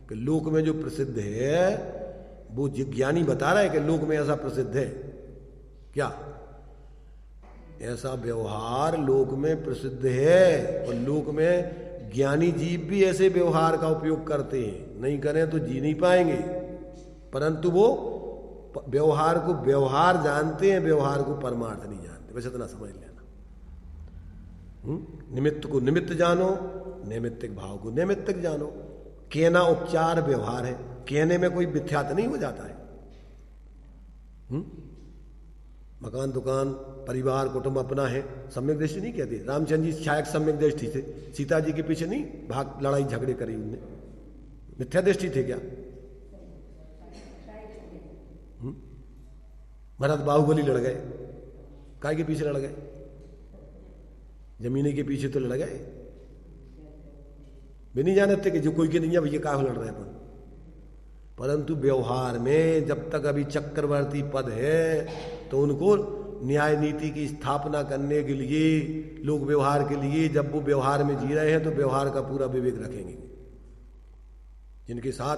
कि लोक में जो प्रसिद्ध है वो ज्ञानी बता रहा है कि लोक में ऐसा प्रसिद्ध है। क्या ऐसा व्यवहार लोक में प्रसिद्ध है, और लोक में ज्ञानी जीव भी ऐसे व्यवहार का उपयोग करते हैं। नहीं करें तो जी नहीं पाएंगे, परंतु वो व्यवहार को व्यवहार जानते हैं, व्यवहार को परमार्थ नहीं जानते। बस इतना समझ लेना। निमित्त को निमित्त जानो, नैमित्तिक भाव को नैमित्तिक जानो। कहना उपचार व्यवहार है, कहने में कोई मिथ्यात नहीं हो जाता है। मकान दुकान परिवार कुटुंब अपना है, सम्यक दृष्टि नहीं कहती। रामचंद्र जी शायद सम्यक दृष्टि थे, सीता जी के पीछे नहीं भाग लड़ाई झगड़े करी उनने, मिथ्या दृष्टि थे क्या? भरत बाहुबली लड़ गए, काय के पीछे लड़ गए? जमीने के पीछे तो लड़ गए। वे नहीं जानते कि जो कोई के नहीं है भैया क्या लड़ रहे हैं अपन। परंतु व्यवहार में जब तक अभी चक्रवर्ती पद है तो उनको न्याय नीति की स्थापना करने के लिए, लोग व्यवहार के लिए जब वो व्यवहार में जी रहे हैं तो व्यवहार का पूरा विवेक रखेंगे। जिनके साथ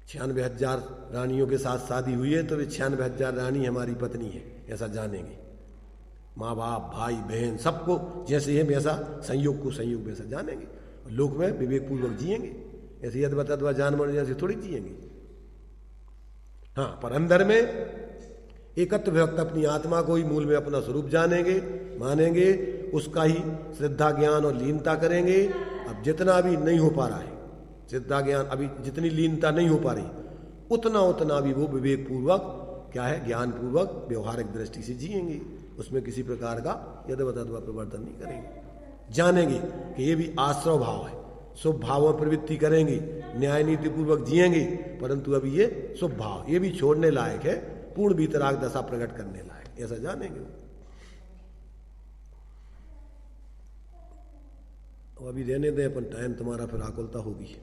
96,000 रानियों के साथ शादी हुई है तो वे 96,000 रानी हमारी पत्नी है, ऐसा जानेंगे। माँ बाप भाई बहन सबको जैसे है वैसा संयोग को संयोग वैसा जानेंगे। लोक में विवेक पूर्वक जिएंगे, ऐसे यदवतद्वा जानवर जैसे थोड़ी जिएंगे। हाँ, पर अंदर में एकत्व भक्त अपनी आत्मा को ही मूल में अपना स्वरूप जानेंगे, मानेंगे, उसका ही श्रद्धा ज्ञान और लीनता करेंगे। अब जितना भी नहीं हो पा रहा है श्रद्धा ज्ञान, अभी जितनी लीनता नहीं हो पा रही उतना भी वो विवेक पूर्वक क्या है, ज्ञान पूर्वक व्यवहारिक दृष्टि से जिएंगे। उसमें किसी प्रकार का यदवतद्वा प्रवर्तन नहीं करेंगे। जानेंगे कि ये भी आश्रव भाव है, शुभ भावों में प्रवृत्ति करेंगे, न्याय नीति पूर्वक जिएंगे, परंतु अभी ये शुभ भाव ये भी छोड़ने लायक है, पूर्ण वीतराग दशा प्रकट करने लायक, ऐसा जानेंगे। अब अभी रहने दें अपन, टाइम तुम्हारा फिर आकुलता होगी।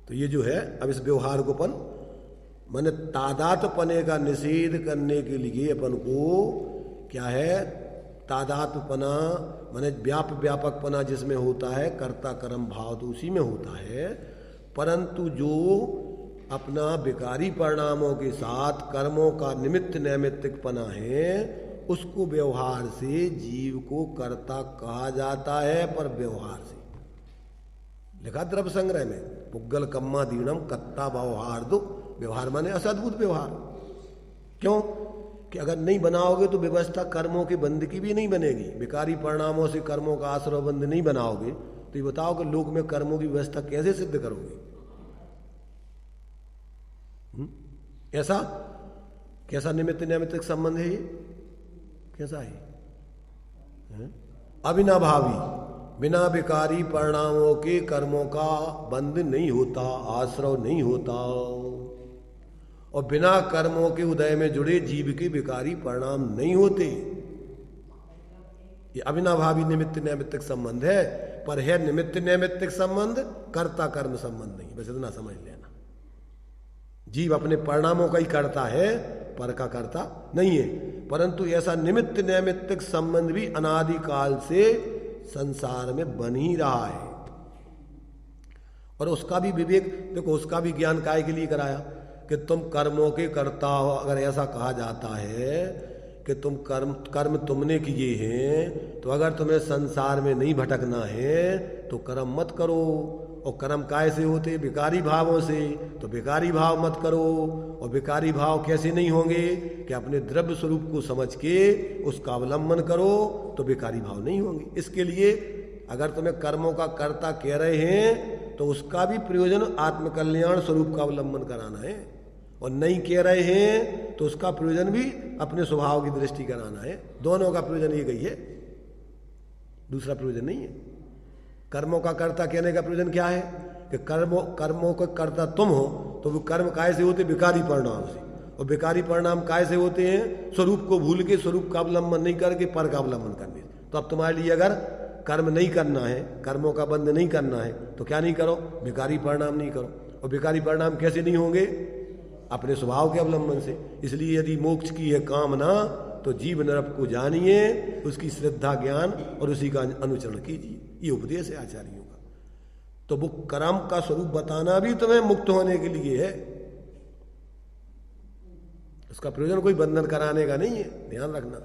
तो ये जो है अब इस व्यवहार को अपन माने तादात्म्यपने का निषेध करने के लिए अपन को क्या है, तादात्म्यपना माने व्यापकपना जिसमें होता है, कर्ता कर्म भाव तो उसी में होता है। परंतु जो अपना विकारी परिणामों के साथ कर्मों का निमित्त नैमित्तिकपना है, उसको व्यवहार से जीव को कर्ता कहा जाता है। पर व्यवहार से लिखा द्रव्य संग्रह में, पुग्गल कम्मा दीनम कत्ता व्यवहार दो। व्यवहार माने असद्भुत व्यवहार। क्यों कि अगर नहीं बनाओगे तो व्यवस्था कर्मों के बंध की भी नहीं बनेगी। विकारी परिणामों से कर्मों का आश्रय बंध नहीं बनाओगे तो ये बताओ कि लोक में कर्मों की व्यवस्था कैसे सिद्ध करोगे? ऐसा कैसा निमित्त नैमित्तिक संबंध है ये? कैसा है? अविनाभावी, बिना विकारी परिणामों के कर्मों का बंध नहीं होता, आश्रय नहीं होता, और बिना कर्मों के उदय में जुड़े जीव के विकारी परिणाम नहीं होते। ये अविनाभावी निमित्त नैमित्तिक संबंध है, पर है निमित्त नैमित्तिक संबंध, कर्ता कर्म संबंध नहीं। बस इतना समझ लेना। जीव अपने परिणामों का ही करता है, पर का करता नहीं है। परंतु ऐसा निमित्त नैमित्तिक संबंध भी अनादिकाल से संसार में बन ही रहा है, और उसका भी विवेक देखो, उसका भी ज्ञान काय के लिए कराया कि तुम कर्मों के कर्ता हो। अगर ऐसा कहा जाता है कि तुम कर्म तुमने किए हैं, तो अगर तुम्हें संसार में नहीं भटकना है तो कर्म मत करो। और कर्म काय से होते? विकारी भावों से। तो विकारी भाव मत करो। और विकारी भाव कैसे नहीं होंगे कि अपने द्रव्य स्वरूप को समझ के उसका अवलंबन करो, तो विकारी भाव नहीं होंगे। इसके लिए अगर तुम्हें कर्मों का कर्ता कह रहे हैं तो उसका भी प्रयोजन आत्मकल्याण स्वरूप का अवलंबन कराना है, और नहीं कह रहे हैं तो उसका प्रयोजन भी अपने स्वभाव की दृष्टि कराना है। दोनों का प्रयोजन एक ही है, दूसरा प्रयोजन नहीं है। कर्मों का कर्ता कहने का प्रयोजन क्या है कि कर्मों का कर्ता तुम हो, तो वो कर्म काय से होते? विकारी परिणाम से। और विकारी परिणाम काय से होते हैं? स्वरूप को भूल के, स्वरूप का अवलंबन नहीं करके पर का अवलंबन करने। तो अब तुम्हारे लिए अगर कर्म नहीं करना है, कर्मों का बंध नहीं करना है, तो क्या नहीं करो? विकारी परिणाम नहीं करो। और विकारी परिणाम कैसे नहीं होंगे? अपने स्वभाव के अवलंबन से। इसलिए यदि मोक्ष की है कामना तो जीव नरक को जानिए, उसकी श्रद्धा ज्ञान और उसी का अनुचरण कीजिए। ये उपदेश है आचार्यों का। तो वो कर्म का स्वरूप बताना भी तुम्हें मुक्त होने के लिए है, उसका प्रयोजन कोई बंधन कराने का नहीं है, ध्यान रखना।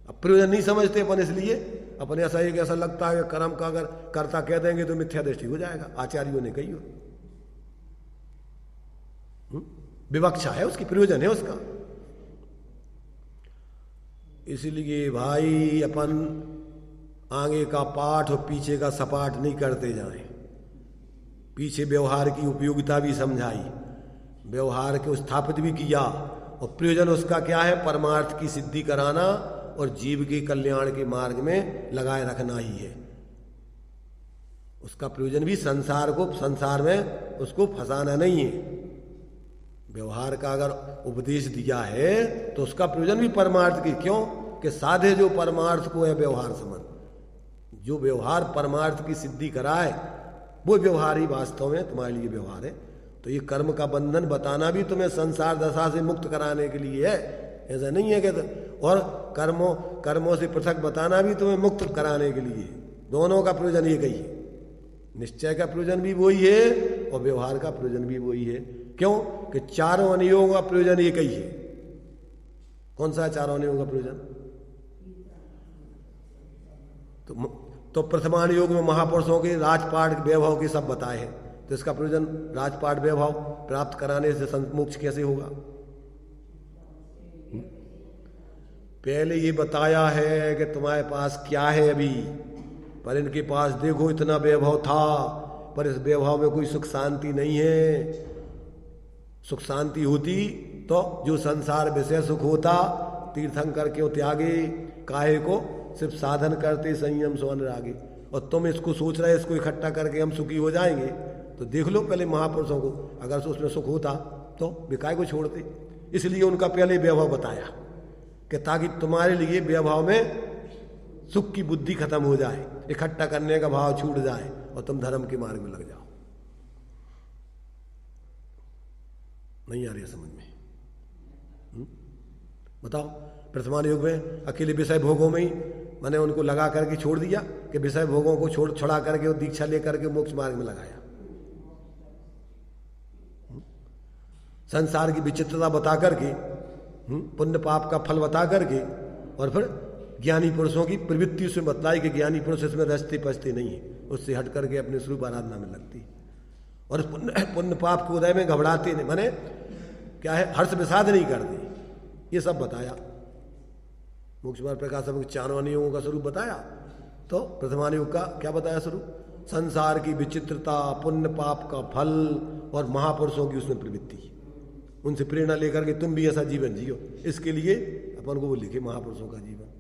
अब प्रयोजन नहीं समझते अपन, इसलिए अपने ऐसा लगता है कर्म का अगर कर्ता कह देंगे तो मिथ्या दृष्टि हो जाएगा। आचार्यों ने कही हो, विवक्षा है उसकी, प्रयोजन है उसका। इसलिए भाई अपन आगे का पाठ और पीछे का सपाट नहीं करते जाएं। पीछे व्यवहार की उपयोगिता भी समझाई, व्यवहार को स्थापित भी किया, और प्रयोजन उसका क्या है? परमार्थ की सिद्धि कराना और जीव के कल्याण के मार्ग में लगाए रखना ही है। उसका प्रयोजन भी संसार में उसको फंसाना नहीं है। व्यवहार का अगर उपदेश दिया है तो उसका प्रयोजन भी परमार्थ की। क्यों? कि साधे जो परमार्थ को है व्यवहार संबंध, जो व्यवहार परमार्थ की सिद्धि कराए वो व्यवहार ही वास्तव में तुम्हारे लिए व्यवहार है। तो ये कर्म का बंधन बताना भी तुम्हें संसार दशा से मुक्त कराने के लिए है, ऐसा नहीं है कि और कर्मों से पृथक बताना भी तुम्हें मुक्त कराने के लिए। दोनों का प्रयोजन एक ही है। निश्चय का प्रयोजन भी वही है और व्यवहार का प्रयोजन भी वही है। क्यों? कि चारों अनुयोगों का प्रयोजन एक ही है। कौन सा चारों अनुयोगों का प्रयोजन? तो प्रथमानुयोग में महापुरुषों के राजपाट वैभव के सब बताए हैं। तो इसका प्रयोजन राजपाट वैभव प्राप्त कराने से मोक्ष कैसे होगा? पहले ये बताया है कि तुम्हारे पास क्या है अभी, पर इनके पास देखो इतना वैभव था, पर इस वैभव में कोई सुख शांति नहीं है। सुख शांति होती तो जो संसार विषय सुख होता, तीर्थंकर क्यों त्यागे, काहे को सिर्फ साधन करते संयम सो अनुरागे। और तुम इसको सोच रहे इसको इकट्ठा करके हम सुखी हो जाएंगे, तो देख लो पहले महापुरुषों को, अगर उसमें सुख होता तो विकाय को छोड़ते। इसलिए उनका पहले वैभव बताया कि ताकि तुम्हारे लिए वैभव में सुख की बुद्धि खत्म हो जाए, इकट्ठा करने का भाव छूट जाए और तुम धर्म के मार्ग में लग जाओ। नहीं आ रही है समझ में? बताओ, वर्तमान युग में अकेले विषय भोगों में ही मैंने उनको लगा करके छोड़ दिया कि विषय भोगों को छुड़ा करके और दीक्षा लेकर के मोक्ष मार्ग में लगाया। संसार की विचित्रता बता करके, पुण्य पाप का फल बता करके, और फिर ज्ञानी पुरुषों की प्रवृत्ति उसमें बतलाई कि ज्ञानी पुरुष इसमें रचते पचते नहीं है, उससे हट करके अपने स्वरूप आराधना में लगती है। और पुण्य पाप के उदय में घबराते नहीं, माने क्या है, हर्ष विषाद नहीं करते। ये सब बताया। मोक्ष मार्ग प्रकाशन के चारों अनुयोगों का स्वरूप बताया। तो प्रथमानुयोग का क्या बताया स्वरूप? संसार की विचित्रता, पुण्य पाप का फल और महापुरुषों की उसमें प्रवृत्ति, उनसे प्रेरणा लेकर के तुम भी ऐसा जीवन जियो। इसके लिए अपन को वो लिखे महापुरुषों का जीवन।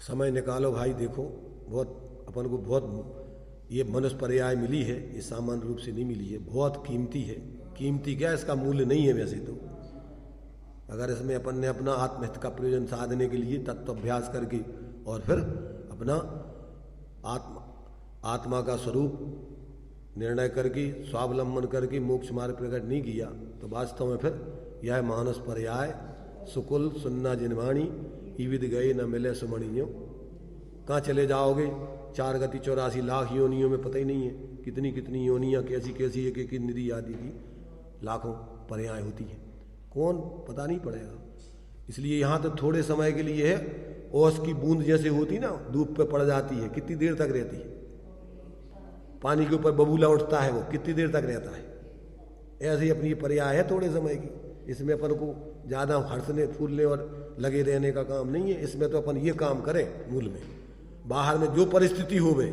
समय निकालो भाई, देखो बहुत अपन को बहुत ये मनुष्य पर्याय मिली है, ये सामान्य रूप से नहीं मिली है, बहुत कीमती है। कीमती क्या, इसका मूल्य नहीं है वैसे तो। अगर इसमें अपन ने अपना आत्महित का प्रयोजन साधने के लिए तत्वाभ्यास करके और फिर अपना आत्मा का स्वरूप निर्णय करके स्वावलंबन करके मोक्ष मार्ग प्रकट नहीं किया, तो वास्तव में फिर यह मानस पर्याय सुकुल सुन्ना जिनवाणी ईविद गए न मिले सुमणियों। कहाँ चले जाओगे? 4 गति 84 लाख योनियों में पता ही नहीं है कितनी कितनी योनियाँ, कैसी कैसी एक एक निधि आदि की लाखों पर्याय होती है, कौन पता नहीं पड़ेगा। इसलिए यहाँ तो थोड़े समय के लिए है, ओस की बूंद जैसे होती ना, धूप पे पड़ जाती है, कितनी देर तक रहती है। पानी के ऊपर बबूला उठता है, वो कितनी देर तक रहता है। ऐसे ही अपनी पर्याय है थोड़े समय की। इसमें अपन को ज़्यादा हर्षने फूलने और लगे रहने का काम नहीं है। इसमें तो अपन ये काम करें, मूल में बाहर में जो परिस्थिति हो गई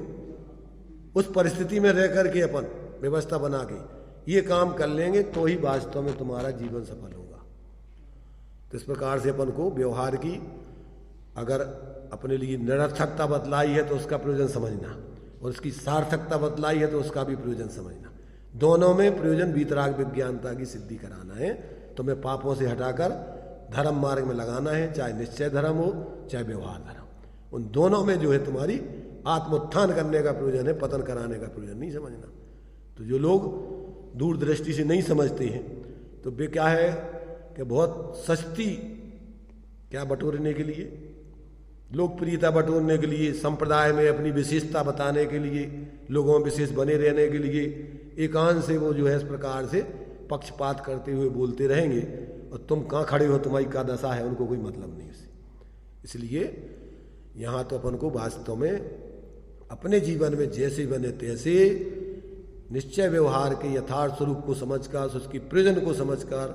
उस परिस्थिति में रह करके अपन व्यवस्था बना के ये काम कर लेंगे तो ही वास्तव में तुम्हारा जीवन सफल होगा। तो इस प्रकार से अपन को व्यवहार की अगर अपने लिए निरर्थकता बतलाई है तो उसका प्रयोजन समझना, और उसकी सार्थकता बतलाई है तो उसका भी प्रयोजन समझना। दोनों में प्रयोजन वीतराग विज्ञानता की सिद्धि कराना है। तुम्हें पापों से हटाकर धर्म मार्ग में लगाना है, चाहे निश्चय धर्म हो चाहे व्यवहार धर्म, उन दोनों में जो है तुम्हारी आत्मोत्थान करने का प्रयोजन है, पतन कराने का प्रयोजन नहीं समझना। तो जो लोग दूरदृष्टि से नहीं समझते हैं तो वे क्या है कि बहुत सस्ती क्या बटोरने के लिए, लोकप्रियता बटोरने के लिए, संप्रदाय में अपनी विशेषता बताने के लिए, लोगों में विशेष बने रहने के लिए एकांत से वो जो है इस प्रकार से पक्षपात करते हुए बोलते रहेंगे, और तुम कहाँ खड़े हो, तुम्हारी क्या दशा है, उनको कोई मतलब नहीं उससे। इसलिए यहाँ तो अपन को वास्तव में अपने जीवन में जैसे बने तैसे निश्चय व्यवहार के यथार्थ स्वरूप को समझकर, उसकी प्रयोजन को समझकर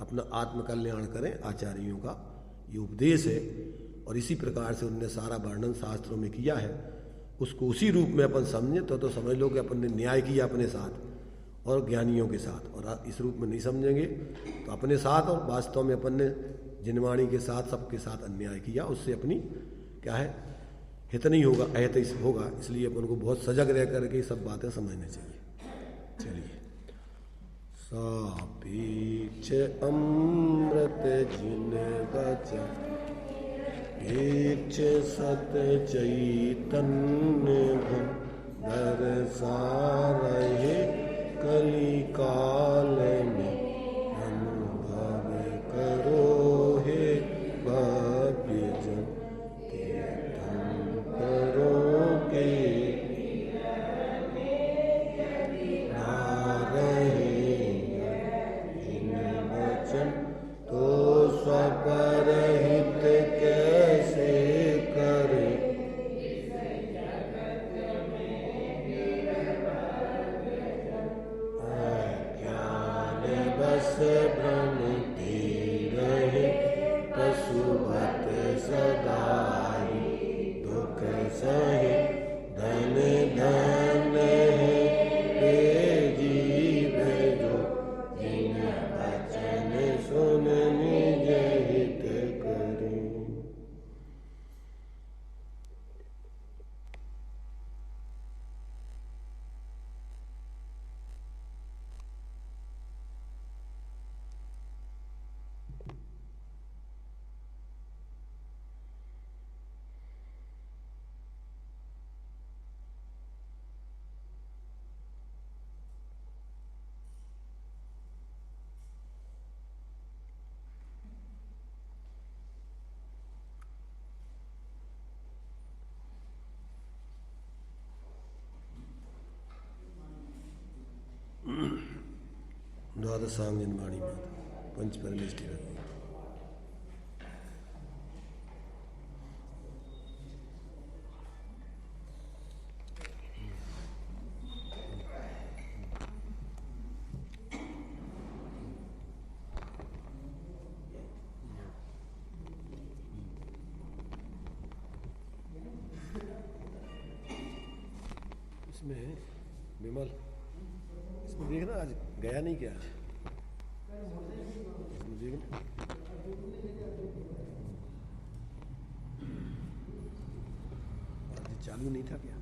अपना आत्मकल्याण करें। आचार्यों का ये उपदेश है, और इसी प्रकार से उनने सारा वर्णन शास्त्रों में किया है। उसको उसी रूप में अपन समझें तो समझ लो कि अपन ने न्याय किया अपने साथ और ज्ञानियों के साथ, और इस रूप में नहीं समझेंगे तो अपने साथ और वास्तव में अपन ने जिनवाणी के साथ सबके साथ अन्याय किया, उससे अपनी क्या है हित नहीं होगा, अहित होगा। इसलिए अपन को बहुत सजग रह करके सब बातें समझनी चाहिए। चलिए, सापेक्ष अमृत जिन बचन, पेक्ष सत चैतन्य घन, दरसा रहे कली काल में, अनुभव करो हे भव्य जन, कीर्तन करो के ना रहे इन वचन, तो स्वपरहित कैसे करे, बस भ्रमते रहे पशुपत सदाई, दुख सहे धन धन है वे जीव जो, जिन वचन सुन निज हित करे। द्वादशांग जिनवाणी में पंच परमेष्टि रहती है। इसमें विमल, इसमें देखना आज गया नहीं क्या, आज देखना चालू नहीं था क्या।